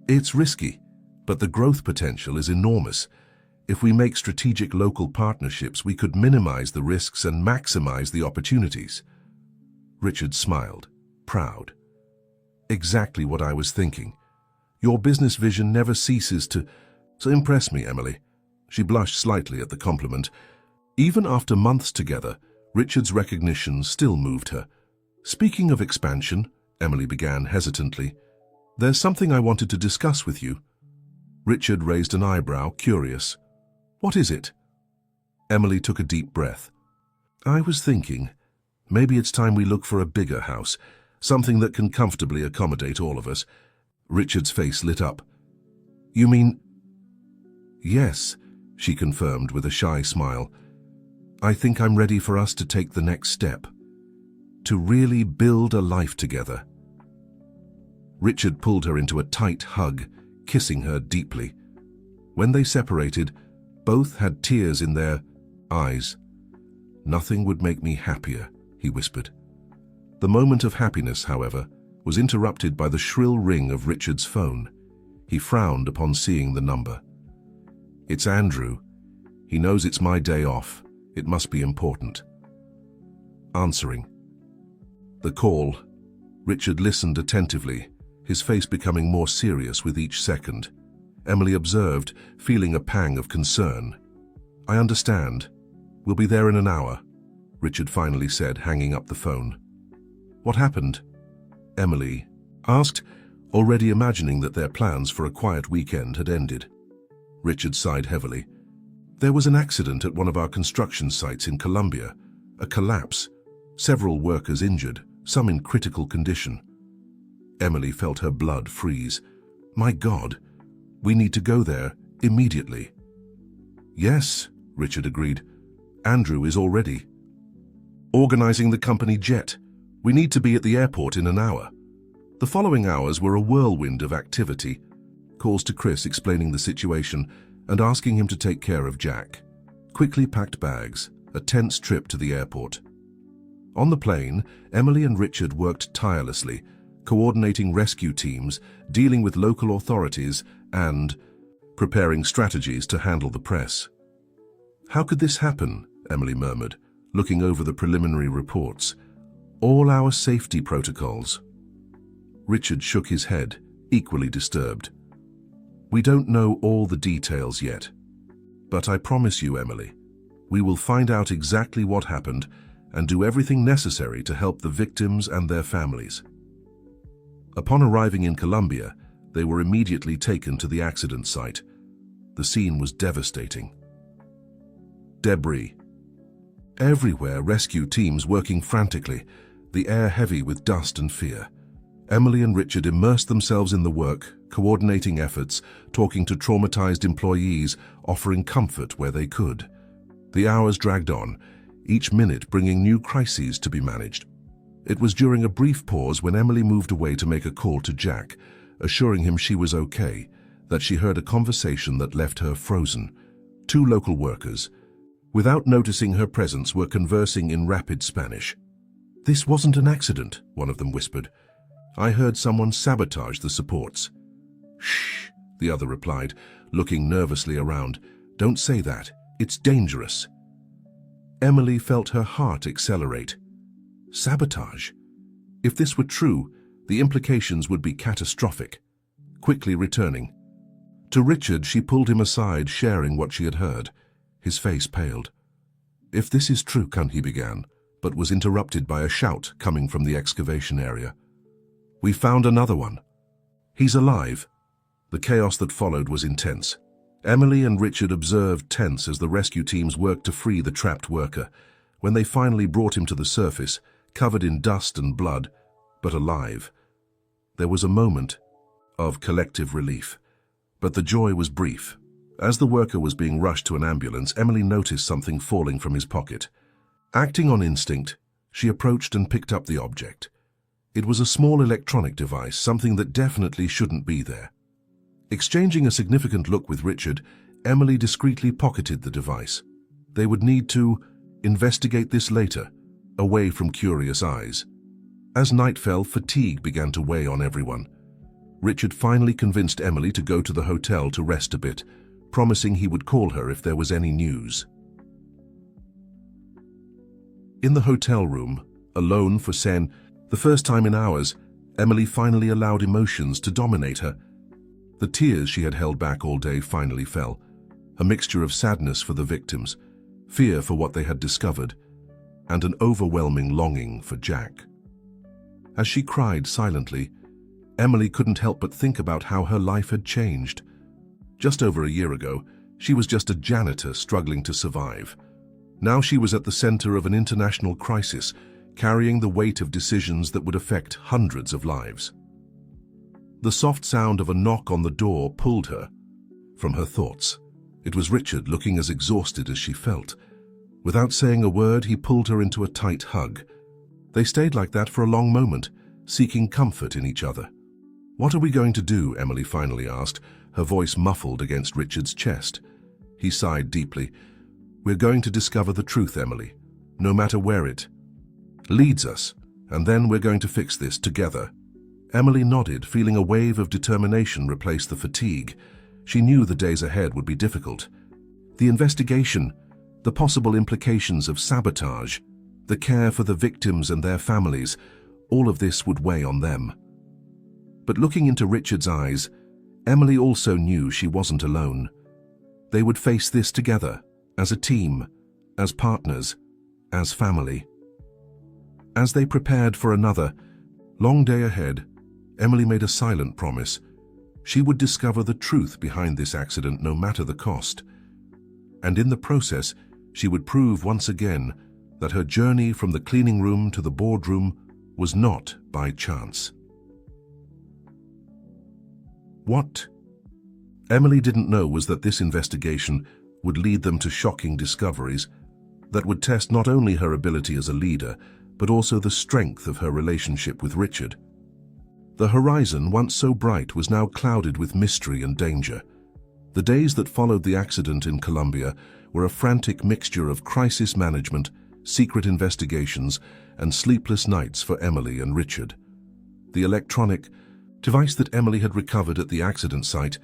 It's risky, but the growth potential is enormous. If we make strategic local partnerships, we could minimize the risks and maximize the opportunities. Richard smiled, proud. Exactly what I was thinking. Your business vision never ceases to impress me, Emily. She blushed slightly at the compliment. Even after months together, Richard's recognition still moved her. Speaking of expansion, Emily began hesitantly. There's something I wanted to discuss with you. Richard raised an eyebrow, curious. What is it? Emily took a deep breath. I was thinking, maybe it's time we look for a bigger house, something that can comfortably accommodate all of us. Richard's face lit up. You mean? Yes, she confirmed with a shy smile. I think I'm ready for us to take the next step. To really build a life together. Richard pulled her into a tight hug, kissing her deeply. When they separated, both had tears in their eyes. Nothing would make me happier, he whispered. The moment of happiness, however, was interrupted by the shrill ring of Richard's phone. He frowned upon seeing the number. It's Andrew. He knows it's my day off. It must be important. Answering. The call. Richard listened attentively, his face becoming more serious with each second. Emily observed, feeling a pang of concern. I understand. We'll be there in an hour, Richard finally said, hanging up the phone. What happened? Emily asked, already imagining that their plans for a quiet weekend had ended. Richard sighed heavily. There was an accident at one of our construction sites in Colombia. A collapse. Several workers injured, some in critical condition. Emily felt her blood freeze. My God, we need to go there immediately. Yes, Richard agreed. Andrew is already organizing the company jet. We need to be at the airport in an hour. The following hours were a whirlwind of activity. Calls to Chris explaining the situation and asking him to take care of Jack. Quickly packed bags, a tense trip to the airport. On the plane, Emily and Richard worked tirelessly, coordinating rescue teams, dealing with local authorities, and preparing strategies to handle the press. How could this happen? Emily murmured, looking over the preliminary reports. All our safety protocols. Richard shook his head, equally disturbed. We don't know all the details yet. But I promise you, Emily, we will find out exactly what happened and do everything necessary to help the victims and their families. Upon arriving in Colombia, they were immediately taken to the accident site. The scene was devastating. Debris. Everywhere, rescue teams working frantically, the air heavy with dust and fear. Emily and Richard immersed themselves in the work, coordinating efforts, talking to traumatized employees, offering comfort where they could. The hours dragged on, each minute bringing new crises to be managed. It was during a brief pause when Emily moved away to make a call to Jack, assuring him she was okay, that she heard a conversation that left her frozen. Two local workers, without noticing her presence, were conversing in rapid Spanish. This wasn't an accident, one of them whispered. I heard someone sabotage the supports. Shh, the other replied, looking nervously around. Don't say that. It's dangerous. Emily felt her heart accelerate. Sabotage? If this were true, the implications would be catastrophic. Quickly returning. To Richard, she pulled him aside, sharing what she had heard. His face paled. If this is true, he began, but was interrupted by a shout coming from the excavation area. We found another one. He's alive. The chaos that followed was intense. Emily and Richard observed tense as the rescue teams worked to free the trapped worker. When they finally brought him to the surface, covered in dust and blood, but alive, there was a moment of collective relief. But the joy was brief. As the worker was being rushed to an ambulance, Emily noticed something falling from his pocket. Acting on instinct, she approached and picked up the object. It was a small electronic device, something that definitely shouldn't be there. Exchanging a significant look with Richard, Emily discreetly pocketed the device. They would need to investigate this later, away from curious eyes. As night fell, fatigue began to weigh on everyone. Richard finally convinced Emily to go to the hotel to rest a bit, promising he would call her if there was any news. In the hotel room, alone for the first time in hours, Emily finally allowed emotions to dominate her. The tears she had held back all day finally fell, a mixture of sadness for the victims, fear for what they had discovered, and an overwhelming longing for Jack. As she cried silently, Emily couldn't help but think about how her life had changed. Just over a year ago, she was just a janitor struggling to survive. Now she was at the center of an international crisis, carrying the weight of decisions that would affect hundreds of lives. The soft sound of a knock on the door pulled her from her thoughts. It was Richard, looking as exhausted as she felt. Without saying a word, he pulled her into a tight hug. They stayed like that for a long moment, seeking comfort in each other. "What are we going to do?" Emily finally asked, her voice muffled against Richard's chest. He sighed deeply. "We're going to discover the truth, Emily, no matter where it leads us, and then we're going to fix this together." Emily nodded, feeling a wave of determination replace the fatigue. She knew the days ahead would be difficult. The investigation, the possible implications of sabotage, the care for the victims and their families, all of this would weigh on them. But looking into Richard's eyes, Emily also knew she wasn't alone. They would face this together, as a team, as partners, as family. As they prepared for another long day ahead, Emily made a silent promise. She would discover the truth behind this accident no matter the cost. And in the process, she would prove once again that her journey from the cleaning room to the boardroom was not by chance. What Emily didn't know was that this investigation would lead them to shocking discoveries that would test not only her ability as a leader, but also the strength of her relationship with Richard. The horizon, once so bright, was now clouded with mystery and danger. The days that followed the accident in Colombia were a frantic mixture of crisis management, secret investigations, and sleepless nights for Emily and Richard. The electronic device that Emily had recovered at the accident site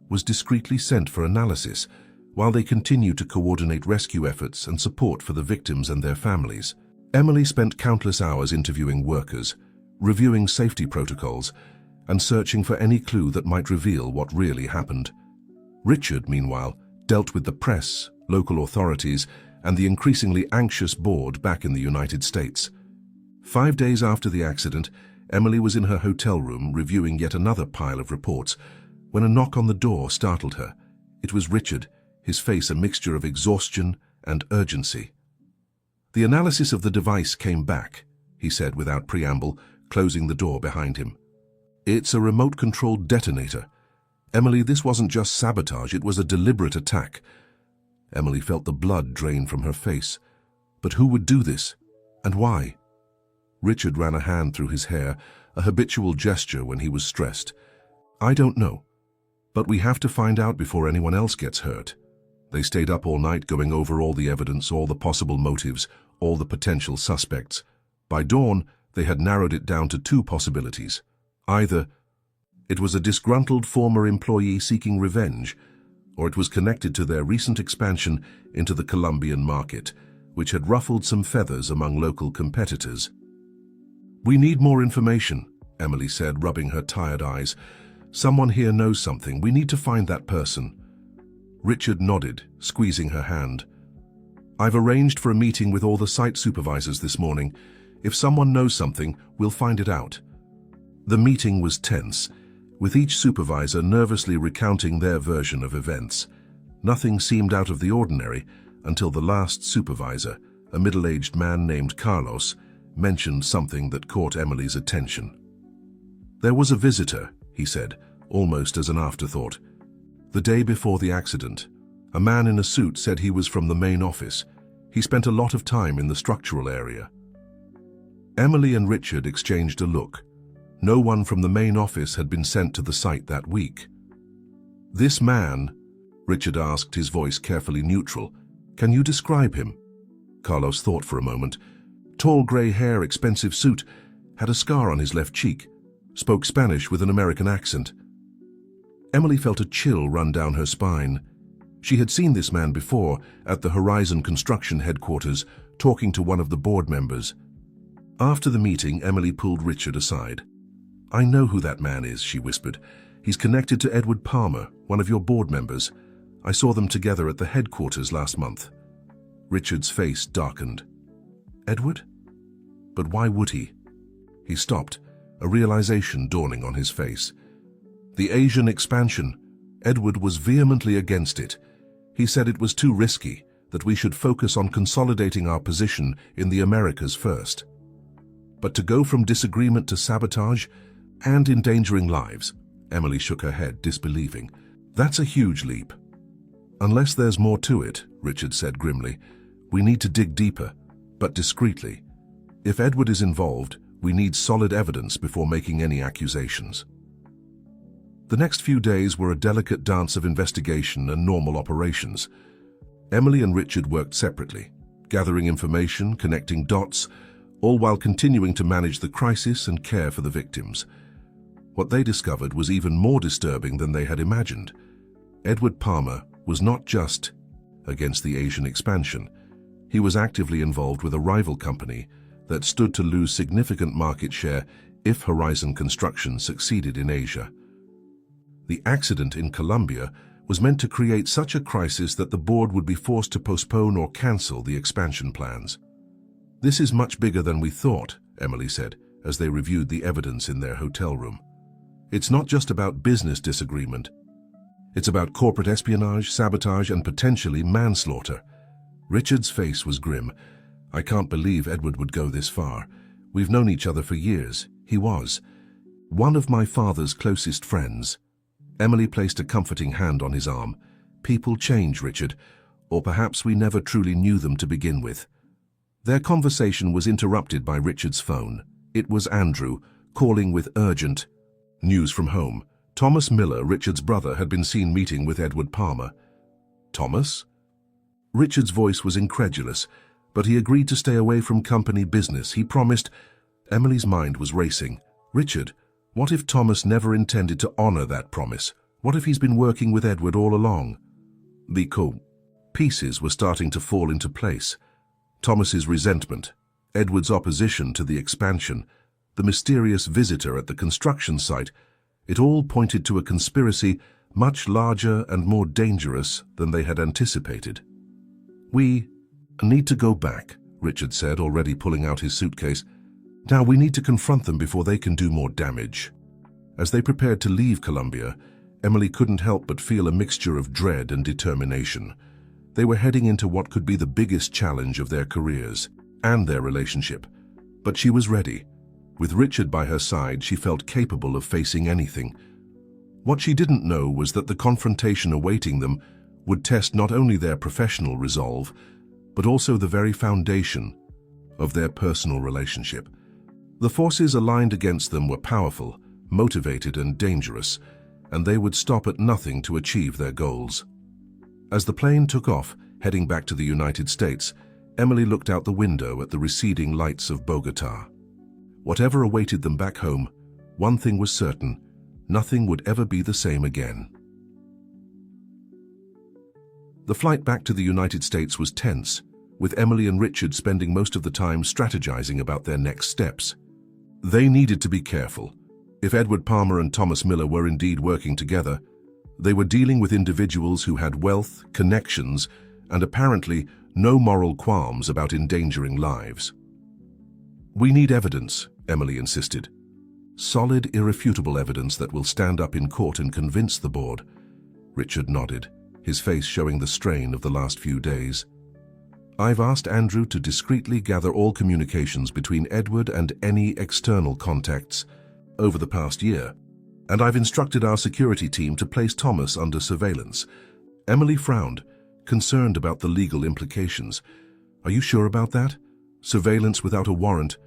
was discreetly sent for analysis, while they continued to coordinate rescue efforts and support for the victims and their families. Emily spent countless hours interviewing workers, reviewing safety protocols, and searching for any clue that might reveal what really happened. Richard, meanwhile, dealt with the press, local authorities, and the increasingly anxious board back in the United States. 5 days after the accident, Emily was in her hotel room reviewing yet another pile of reports when a knock on the door startled her. It was Richard, his face a mixture of exhaustion and urgency. "The analysis of the device came back," he said without preamble, closing the door behind him. "It's a remote-controlled detonator. Emily, this wasn't just sabotage, it was a deliberate attack." Emily felt the blood drain from her face. But who would do this? And why? Richard ran a hand through his hair, a habitual gesture when he was stressed. "I don't know. But we have to find out before anyone else gets hurt." They stayed up all night going over all the evidence, all the possible motives, all the potential suspects. By dawn, they had narrowed it down to 2 possibilities. Either it was a disgruntled former employee seeking revenge, or it was connected to their recent expansion into the Colombian market, which had ruffled some feathers among local competitors. "We need more information," Emily said, rubbing her tired eyes. "Someone here knows something. We need to find that person." Richard nodded, squeezing her hand. "I've arranged for a meeting with all the site supervisors this morning. If someone knows something, we'll find it out." The meeting was tense, with each supervisor nervously recounting their version of events. Nothing seemed out of the ordinary until the last supervisor, a middle-aged man named Carlos, mentioned something that caught Emily's attention. "There was a visitor," he said, almost as an afterthought. "The day before the accident, a man in a suit said he was from the main office. He spent a lot of time in the structural area." Emily and Richard exchanged a look. No one from the main office had been sent to the site that week. "This man," Richard asked, his voice carefully neutral, "can you describe him?" Carlos thought for a moment. "Tall grey hair, expensive suit, had a scar on his left cheek, spoke Spanish with an American accent." Emily felt a chill run down her spine. She had seen this man before at the Horizon Construction headquarters, talking to one of the board members. After the meeting, Emily pulled Richard aside. "I know who that man is," she whispered. "He's connected to Edward Palmer, one of your board members. I saw them together at the headquarters last month." Richard's face darkened. "Edward? But why would he?" He stopped, a realization dawning on his face. The Asian expansion, Edward was vehemently against it. He said it was too risky, that we should focus on consolidating our position in the Americas first. But to go from disagreement to sabotage and endangering lives, Emily shook her head, disbelieving. That's a huge leap. Unless there's more to it, Richard said grimly. We need to dig deeper, but discreetly. If Edward is involved, we need solid evidence before making any accusations. The next few days were a delicate dance of investigation and normal operations. Emily and Richard worked separately, gathering information, connecting dots, all while continuing to manage the crisis and care for the victims. What they discovered was even more disturbing than they had imagined. Edward Palmer was not just against the Asian expansion. He was actively involved with a rival company that stood to lose significant market share if Horizon Construction succeeded in Asia. The accident in Colombia was meant to create such a crisis that the board would be forced to postpone or cancel the expansion plans. This is much bigger than we thought, Emily said, as they reviewed the evidence in their hotel room. It's not just about business disagreement. It's about corporate espionage, sabotage, and potentially manslaughter. Richard's face was grim. I can't believe Edward would go this far. We've known each other for years. He was one of my father's closest friends. Emily placed a comforting hand on his arm. People change, Richard, or perhaps we never truly knew them to begin with. Their conversation was interrupted by Richard's phone. It was Andrew, calling with urgent news from home. Thomas Miller, Richard's brother, had been seen meeting with Edward Palmer. Thomas? Richard's voice was incredulous, but he agreed to stay away from company business. He promised. Emily's mind was racing. Richard, what if Thomas never intended to honor that promise? What if he's been working with Edward all along? The pieces were starting to fall into place. Thomas's resentment, Edward's opposition to the expansion, the mysterious visitor at the construction site, it all pointed to a conspiracy much larger and more dangerous than they had anticipated. We need to go back, Richard said, already pulling out his suitcase. Now we need to confront them before they can do more damage. As they prepared to leave Colombia, Emily couldn't help but feel a mixture of dread and determination. They were heading into what could be the biggest challenge of their careers and their relationship. But she was ready. With Richard by her side, she felt capable of facing anything. What she didn't know was that the confrontation awaiting them would test not only their professional resolve, but also the very foundation of their personal relationship. The forces aligned against them were powerful, motivated, and dangerous, and they would stop at nothing to achieve their goals. As the plane took off, heading back to the United States, Emily looked out the window at the receding lights of Bogotá. Whatever awaited them back home, one thing was certain: nothing would ever be the same again. The flight back to the United States was tense, with Emily and Richard spending most of the time strategizing about their next steps. They needed to be careful. If Edward Palmer and Thomas Miller were indeed working together, they were dealing with individuals who had wealth, connections, and apparently no moral qualms about endangering lives. We need evidence, Emily insisted. Solid, irrefutable evidence that will stand up in court and convince the board. Richard nodded, his face showing the strain of the last few days. I've asked Andrew to discreetly gather all communications between Edward and any external contacts over the past year, and I've instructed our security team to place Thomas under surveillance. Emily frowned, concerned about the legal implications. Are you sure about that? Surveillance without a warrant?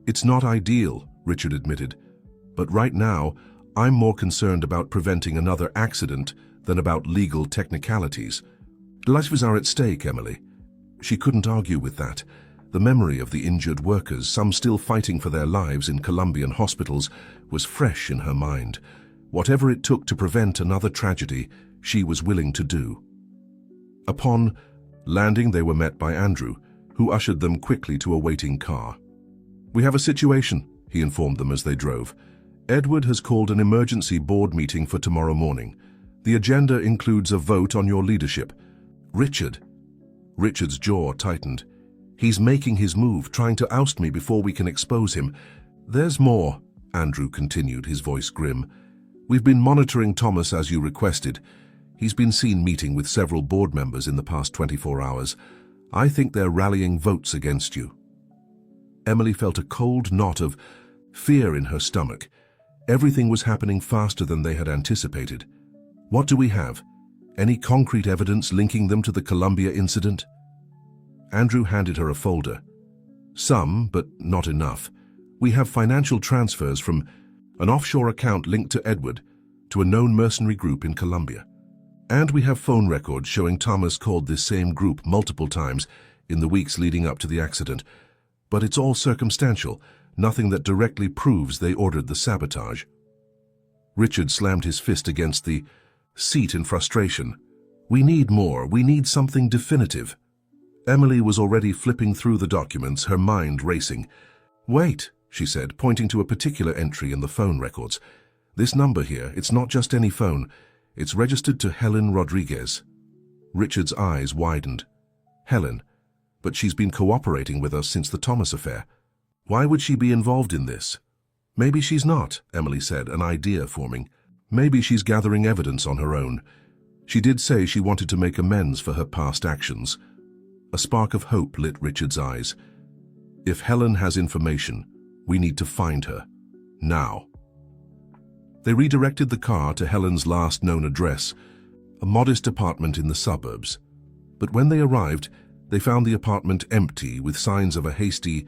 It's not ideal, Richard admitted, but right now, I'm more concerned about preventing another accident than about legal technicalities. Lives are at stake, Emily. She couldn't argue with that. The memory of the injured workers, some still fighting for their lives in Colombian hospitals, was fresh in her mind. Whatever it took to prevent another tragedy, she was willing to do. Upon landing, they were met by Andrew, who ushered them quickly to a waiting car. We have a situation, he informed them as they drove. Edward has called an emergency board meeting for tomorrow morning. The agenda includes a vote on your leadership. Richard's jaw tightened. He's making his move, trying to oust me before we can expose him. There's more, Andrew continued, his voice grim. "We've been monitoring Thomas as you requested. He's been seen meeting with several board members in the past 24 hours. I think they're rallying votes against you." Emily felt a cold knot of fear in her stomach. Everything was happening faster than they had anticipated. "What do we have? Any concrete evidence linking them to the Columbia incident?" Andrew handed her a folder. "Some, but not enough. We have financial transfers from an offshore account linked to Edward to a known mercenary group in Colombia. And we have phone records showing Thomas called this same group multiple times in the weeks leading up to the accident. But it's all circumstantial, nothing that directly proves they ordered the sabotage." Richard slammed his fist against the seat in frustration. "We need more. We need something definitive." Emily was already flipping through the documents, her mind racing. "Wait," she said, pointing to a particular entry in the phone records. "This number here, it's not just any phone. It's registered to Helen Rodriguez." Richard's eyes widened. "Helen? But she's been cooperating with us since the Thomas affair. Why would she be involved in this?" "Maybe she's not," Emily said, an idea forming. "Maybe she's gathering evidence on her own. She did say she wanted to make amends for her past actions." A spark of hope lit Richard's eyes. "If Helen has information, we need to find her. Now." They redirected the car to Helen's last known address, a modest apartment in the suburbs. But when they arrived, they found the apartment empty, with signs of a hasty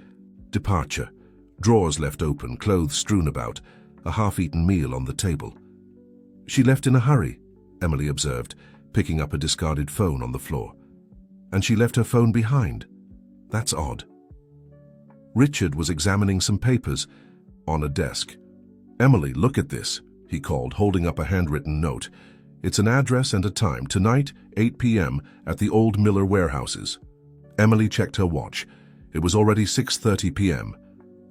departure. Drawers left open, clothes strewn about, a half-eaten meal on the table. "She left in a hurry," Emily observed, picking up a discarded phone on the floor. "And she left her phone behind. That's odd." Richard was examining some papers on a desk. "Emily, look at this," he called, holding up a handwritten note. "It's an address and a time, tonight, 8 p.m. at the old Miller warehouses." Emily checked her watch. It was already 6:30 p.m.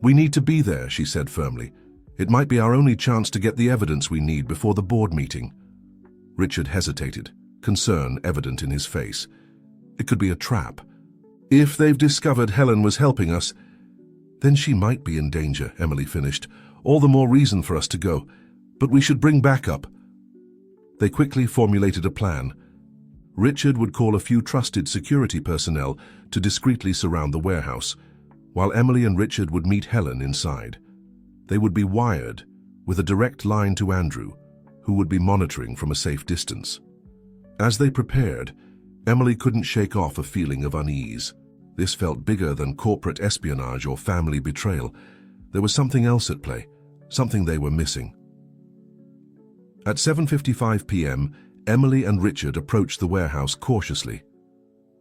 "We need to be there," she said firmly. "It might be our only chance to get the evidence we need before the board meeting." Richard hesitated, concern evident in his face. It could be a trap. "If they've discovered Helen was helping us, then she might be in danger," Emily finished. "All the more reason for us to go. But we should bring backup." They quickly formulated a plan. Richard would call a few trusted security personnel to discreetly surround the warehouse, while Emily and Richard would meet Helen inside. They would be wired, with a direct line to Andrew, who would be monitoring from a safe distance. As they prepared, Emily couldn't shake off a feeling of unease. This felt bigger than corporate espionage or family betrayal. There was something else at play, something they were missing. At 7:55 p.m., Emily and Richard approached the warehouse cautiously.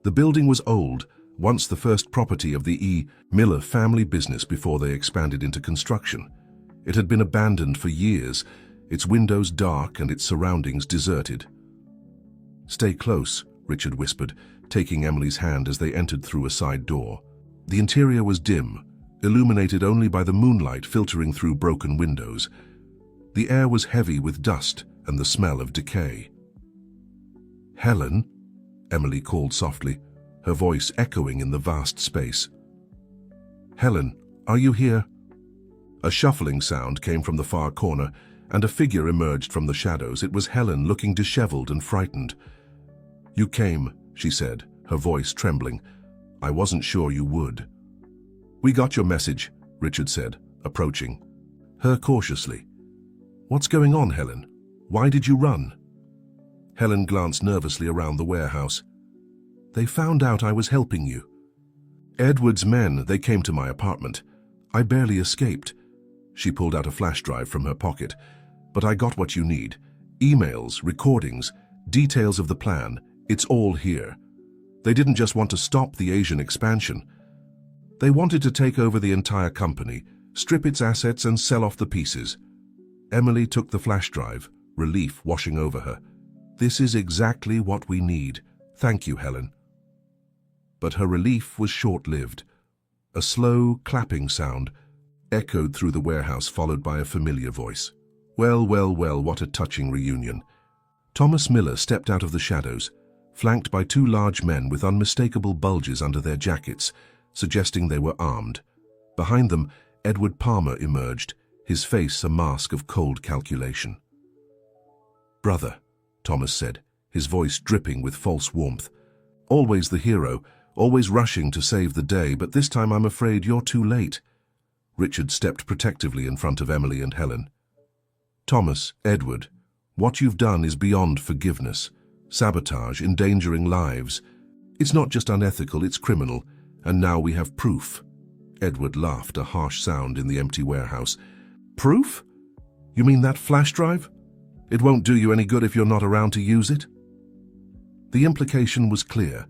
The building was old, once the first property of the E. Miller family business before they expanded into construction. It had been abandoned for years, its windows dark and its surroundings deserted. "Stay close," Richard whispered, taking Emily's hand as they entered through a side door. The interior was dim, illuminated only by the moonlight filtering through broken windows. The air was heavy with dust and the smell of decay. "Helen?" Emily called softly, her voice echoing in the vast space. "Helen, are you here?" A shuffling sound came from the far corner, and a figure emerged from the shadows. It was Helen, looking disheveled and frightened. "You came," she said, her voice trembling. "I wasn't sure you would." "We got your message," Richard said, approaching her cautiously. "What's going on, Helen? Why did you run?" Helen glanced nervously around the warehouse. "They found out I was helping you. Edward's men, they came to my apartment. I barely escaped." She pulled out a flash drive from her pocket. "But I got what you need. Emails, recordings, details of the plan. It's all here. They didn't just want to stop the Asian expansion. They wanted to take over the entire company, strip its assets and sell off the pieces." Emily took the flash drive, relief washing over her. "This is exactly what we need. Thank you, Helen." But her relief was short-lived. A slow, clapping sound echoed through the warehouse, followed by a familiar voice. "Well, well, well, what a touching reunion." Thomas Miller stepped out of the shadows, flanked by two large men with unmistakable bulges under their jackets, suggesting they were armed. Behind them, Edward Palmer emerged, his face a mask of cold calculation. "Brother," Thomas said, his voice dripping with false warmth. "Always the hero, always rushing to save the day, but this time I'm afraid you're too late." Richard stepped protectively in front of Emily and Helen. "Thomas, Edward, what you've done is beyond forgiveness. Sabotage, endangering lives. It's not just unethical, it's criminal, and now we have proof." Edward laughed, a harsh sound in the empty warehouse. "Proof? You mean that flash drive? It won't do you any good if you're not around to use it?" The implication was clear,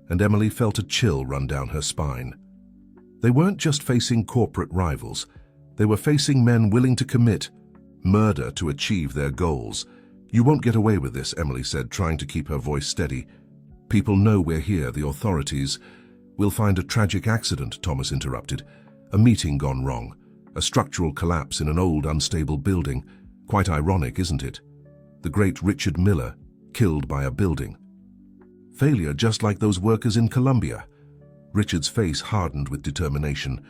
and Emily felt a chill run down her spine. They weren't just facing corporate rivals. They were facing men willing to commit murder to achieve their goals. "You won't get away with this," Emily said, trying to keep her voice steady. "People know we're here, the authorities." "We'll find a tragic accident," Thomas interrupted. "A meeting gone wrong. A structural collapse in an old, unstable building. Quite ironic, isn't it? The great Richard Miller, killed by a building. Failure just like those workers in Colombia." Richard's face hardened with determination.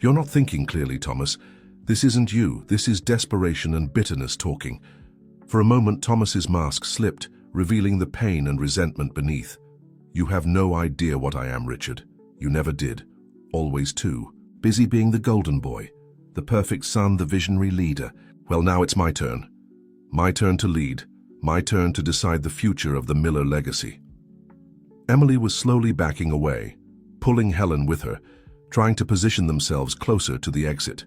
"You're not thinking clearly, Thomas. This isn't you. This is desperation and bitterness talking." For a moment, Thomas's mask slipped, revealing the pain and resentment beneath. "You have no idea what I am, Richard. You never did. Always too busy being the golden boy, the perfect son, the visionary leader. Well, now it's my turn. My turn to lead. My turn to decide the future of the Miller legacy." Emily was slowly backing away, pulling Helen with her, trying to position themselves closer to the exit.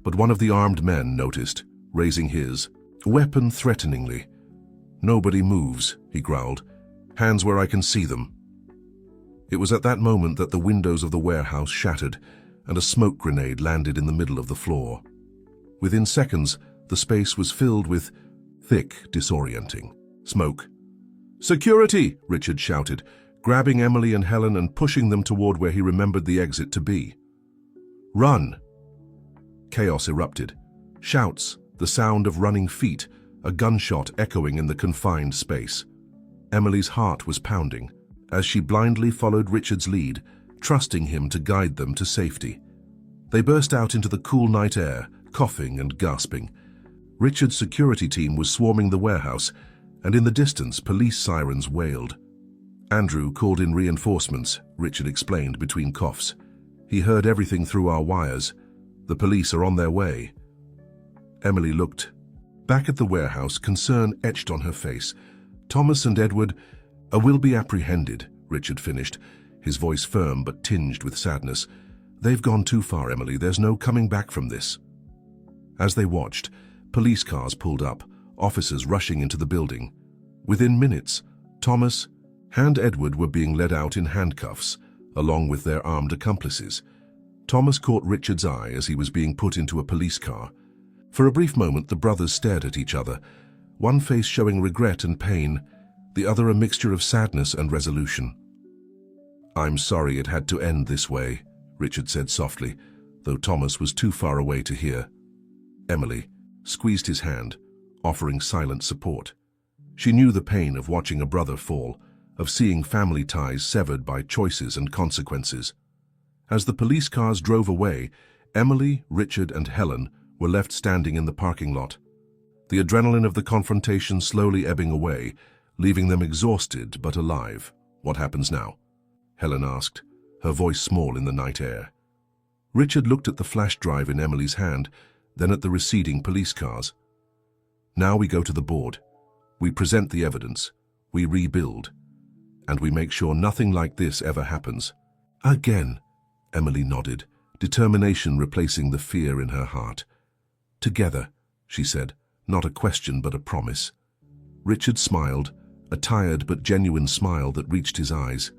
But one of the armed men noticed, raising his weapon threateningly. "Nobody moves," he growled. "Hands where I can see them." It was at that moment that the windows of the warehouse shattered and a smoke grenade landed in the middle of the floor. Within seconds, the space was filled with thick, disorienting smoke. "Security!" Richard shouted, grabbing Emily and Helen and pushing them toward where he remembered the exit to be. "Run!" Chaos erupted. Shouts, the sound of running feet, a gunshot echoing in the confined space. Emily's heart was pounding as she blindly followed Richard's lead, trusting him to guide them to safety. They burst out into the cool night air, coughing and gasping. Richard's security team was swarming the warehouse, and in the distance, police sirens wailed. "Andrew called in reinforcements," Richard explained between coughs. "He heard everything through our wires. The police are on their way." Emily looked back at the warehouse, concern etched on her face. "Thomas and Edward will be apprehended," Richard finished, his voice firm but tinged with sadness. "They've gone too far, Emily. There's no coming back from this." As they watched, police cars pulled up, officers rushing into the building. Within minutes, Thomas and Edward were being led out in handcuffs, along with their armed accomplices. Thomas caught Richard's eye as he was being put into a police car. For a brief moment, the brothers stared at each other, one face showing regret and pain, the other a mixture of sadness and resolution. "I'm sorry it had to end this way," Richard said softly, though Thomas was too far away to hear. Emily squeezed his hand, offering silent support. She knew the pain of watching a brother fall, of seeing family ties severed by choices and consequences. As the police cars drove away, Emily, Richard, and Helen were left standing in the parking lot. The adrenaline of the confrontation slowly ebbing away, leaving them exhausted but alive. "What happens now?" Helen asked, her voice small in the night air. Richard looked at the flash drive in Emily's hand, then at the receding police cars. "Now we go to the board. We present the evidence. We rebuild. And we make sure nothing like this ever happens." "Again," Emily nodded, determination replacing the fear in her heart. "Together," she said, not a question but a promise. Richard smiled, a tired but genuine smile that reached his eyes.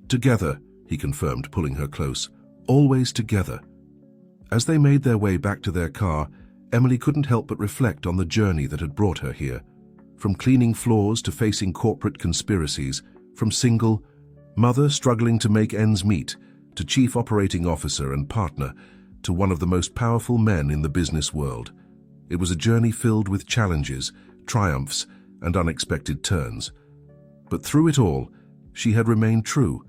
"Together," he confirmed, pulling her close. "Always together." As they made their way back to their car, Emily couldn't help but reflect on the journey that had brought her here. From cleaning floors to facing corporate conspiracies, from single mother struggling to make ends meet, to chief operating officer and partner, to one of the most powerful men in the business world. It was a journey filled with challenges, triumphs, and unexpected turns. But through it all, she had remained true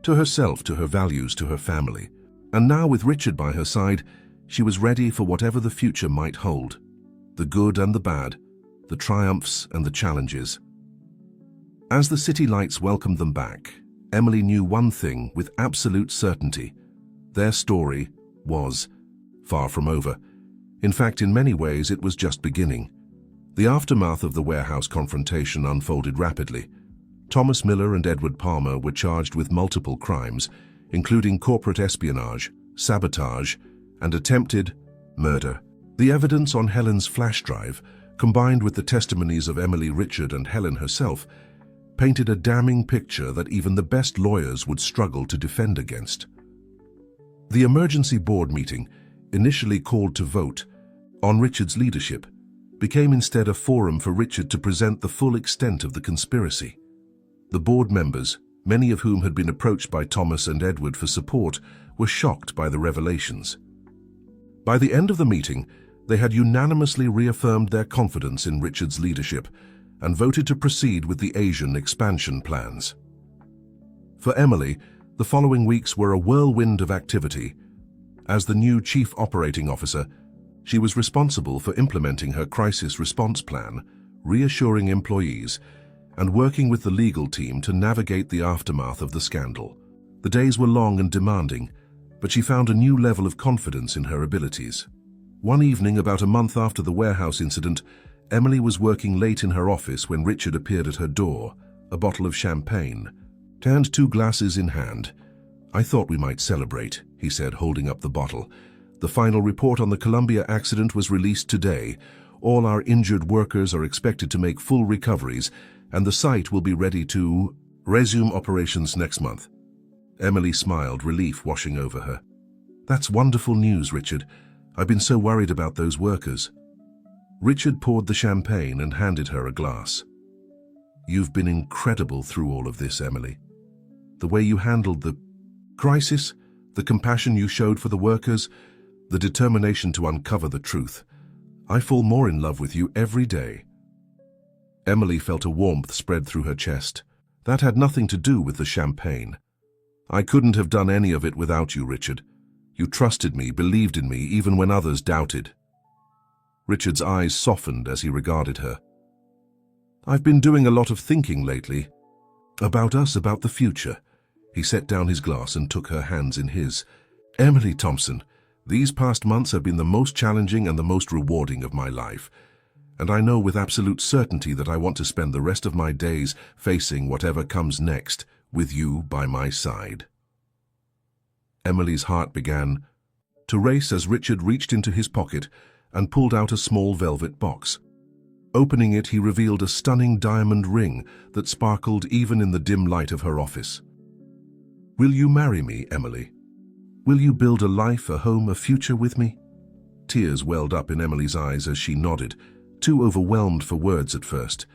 to herself, to her values, to her family. And now, with Richard by her side, She was ready for whatever the future might hold, the good and the bad, the triumphs and the challenges. As the city lights welcomed them back, Emily knew one thing with absolute certainty. Their story was far from over. In fact, in many ways, it was just beginning. The aftermath of the warehouse confrontation unfolded rapidly. Thomas Miller and Edward Palmer were charged with multiple crimes, including corporate espionage, sabotage, and attempted murder. The evidence on Helen's flash drive, combined with the testimonies of Emily, Richard, and Helen herself, painted a damning picture that even the best lawyers would struggle to defend against. The emergency board meeting, initially called to vote on Richard's leadership, became instead a forum for Richard to present the full extent of the conspiracy. The board members, many of whom had been approached by Thomas and Edward for support, were shocked by the revelations. By the end of the meeting, they had unanimously reaffirmed their confidence in Richard's leadership and voted to proceed with the Asian expansion plans. For Emily, the following weeks were a whirlwind of activity. As the new chief operating officer, she was responsible for implementing her crisis response plan, reassuring employees, and working with the legal team to navigate the aftermath of the scandal. The days were long and demanding, but she found a new level of confidence in her abilities. One evening, about a month after the warehouse incident, Emily was working late in her office when Richard appeared at her door, a bottle of champagne, and 2 glasses in hand. "I thought we might celebrate," he said, holding up the bottle. "The final report on the Columbia accident was released today. All our injured workers are expected to make full recoveries, and the site will be ready to resume operations next month." Emily smiled, relief washing over her. "That's wonderful news, Richard. I've been so worried about those workers." Richard poured the champagne and handed her a glass. "You've been incredible through all of this, Emily. The way you handled the crisis, the compassion you showed for the workers, the determination to uncover the truth. I fall more in love with you every day." Emily felt a warmth spread through her chest. That had nothing to do with the champagne. "I couldn't have done any of it without you, Richard. You trusted me, believed in me, even when others doubted." Richard's eyes softened as he regarded her. "I've been doing a lot of thinking lately. About us, about the future." He set down his glass and took her hands in his. "Emily Thompson, these past months have been the most challenging and the most rewarding of my life. And I know with absolute certainty that I want to spend the rest of my days facing whatever comes next with you by my side." Emily's heart began to race as Richard reached into his pocket and pulled out a small velvet box. Opening it, he revealed a stunning diamond ring that sparkled even in the dim light of her office. "Will you marry me, Emily? Will you build a life, a home, a future with me?" Tears welled up in Emily's eyes as she nodded, too overwhelmed for words at first.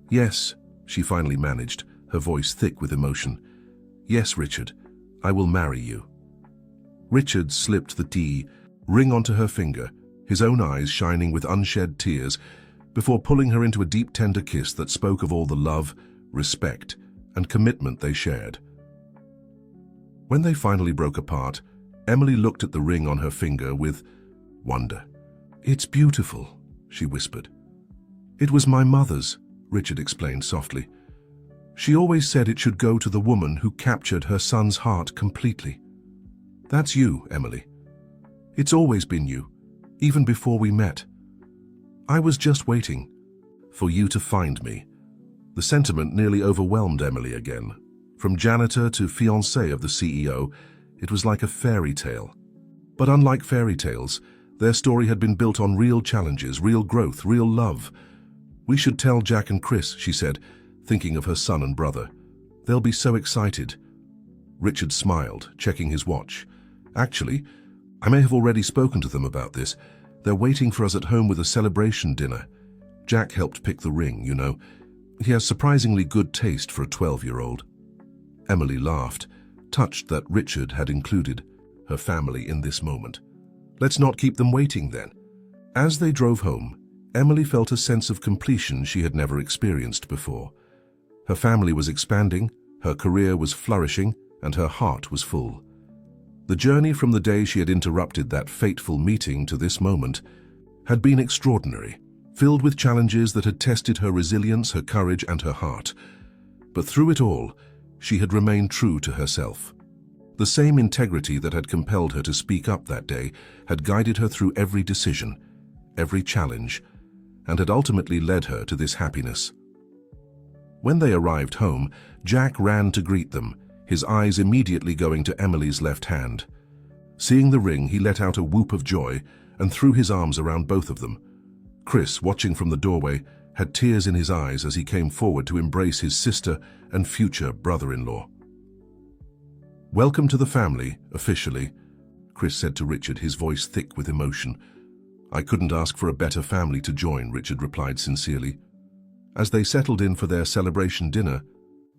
"Yes," she finally managed, her voice thick with emotion. "Yes, Richard, I will marry you." Richard slipped the ring onto her finger, his own eyes shining with unshed tears, before pulling her into a deep, tender kiss that spoke of all the love, respect, and commitment they shared. When they finally broke apart, Emily looked at the ring on her finger with wonder. "It's beautiful," she whispered. "It was my mother's," Richard explained softly. "She always said it should go to the woman who captured her son's heart completely. That's you, Emily. It's always been you, even before we met. I was just waiting for you to find me." The sentiment nearly overwhelmed Emily again. From janitor to fiancé of the CEO, it was like a fairy tale. But unlike fairy tales, their story had been built on real challenges, real growth, real love. "We should tell Jack and Chris," she said, thinking of her son and brother. "They'll be so excited." Richard smiled, checking his watch. "Actually, I may have already spoken to them about this. They're waiting for us at home with a celebration dinner. Jack helped pick the ring, you know. He has surprisingly good taste for a 12-year-old. Emily laughed, touched that Richard had included her family in this moment. "Let's not keep them waiting then." As they drove home, Emily felt a sense of completion she had never experienced before. Her family was expanding, her career was flourishing, and her heart was full. The journey from the day she had interrupted that fateful meeting to this moment had been extraordinary, filled with challenges that had tested her resilience, her courage, and her heart. But through it all, she had remained true to herself. The same integrity that had compelled her to speak up that day had guided her through every decision, every challenge, and had ultimately led her to this happiness. When they arrived home, Jack ran to greet them, his eyes immediately going to Emily's left hand. Seeing the ring, he let out a whoop of joy and threw his arms around both of them. Chris, watching from the doorway, had tears in his eyes as he came forward to embrace his sister and future brother-in-law. "Welcome to the family, officially," Chris said to Richard, his voice thick with emotion. "I couldn't ask for a better family to join," Richard replied sincerely. As they settled in for their celebration dinner,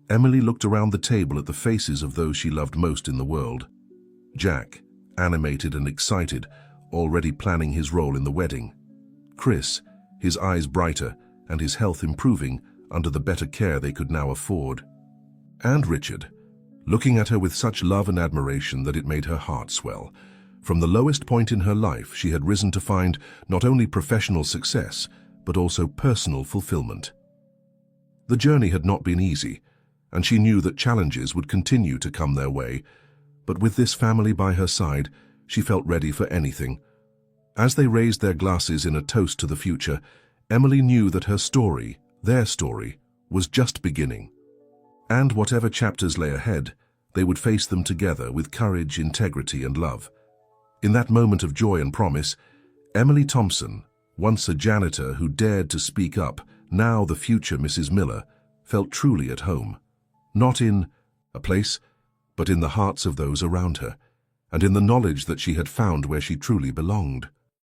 Emily looked around the table at the faces of those she loved most in the world. Jack, animated and excited, already planning his role in the wedding. Chris, his eyes brighter and his health improving under the better care they could now afford. And Richard, looking at her with such love and admiration that it made her heart swell. From the lowest point in her life, she had risen to find not only professional success, but also personal fulfillment. The journey had not been easy, and she knew that challenges would continue to come their way, but with this family by her side, she felt ready for anything. As they raised their glasses in a toast to the future, Emily knew that her story, their story, was just beginning. And whatever chapters lay ahead, they would face them together with courage, integrity, and love. In that moment of joy and promise, Emily Thompson, once a janitor who dared to speak up, now the future Mrs. Miller, felt truly at home. Not in a place, but in the hearts of those around her, and in the knowledge that she had found where she truly belonged.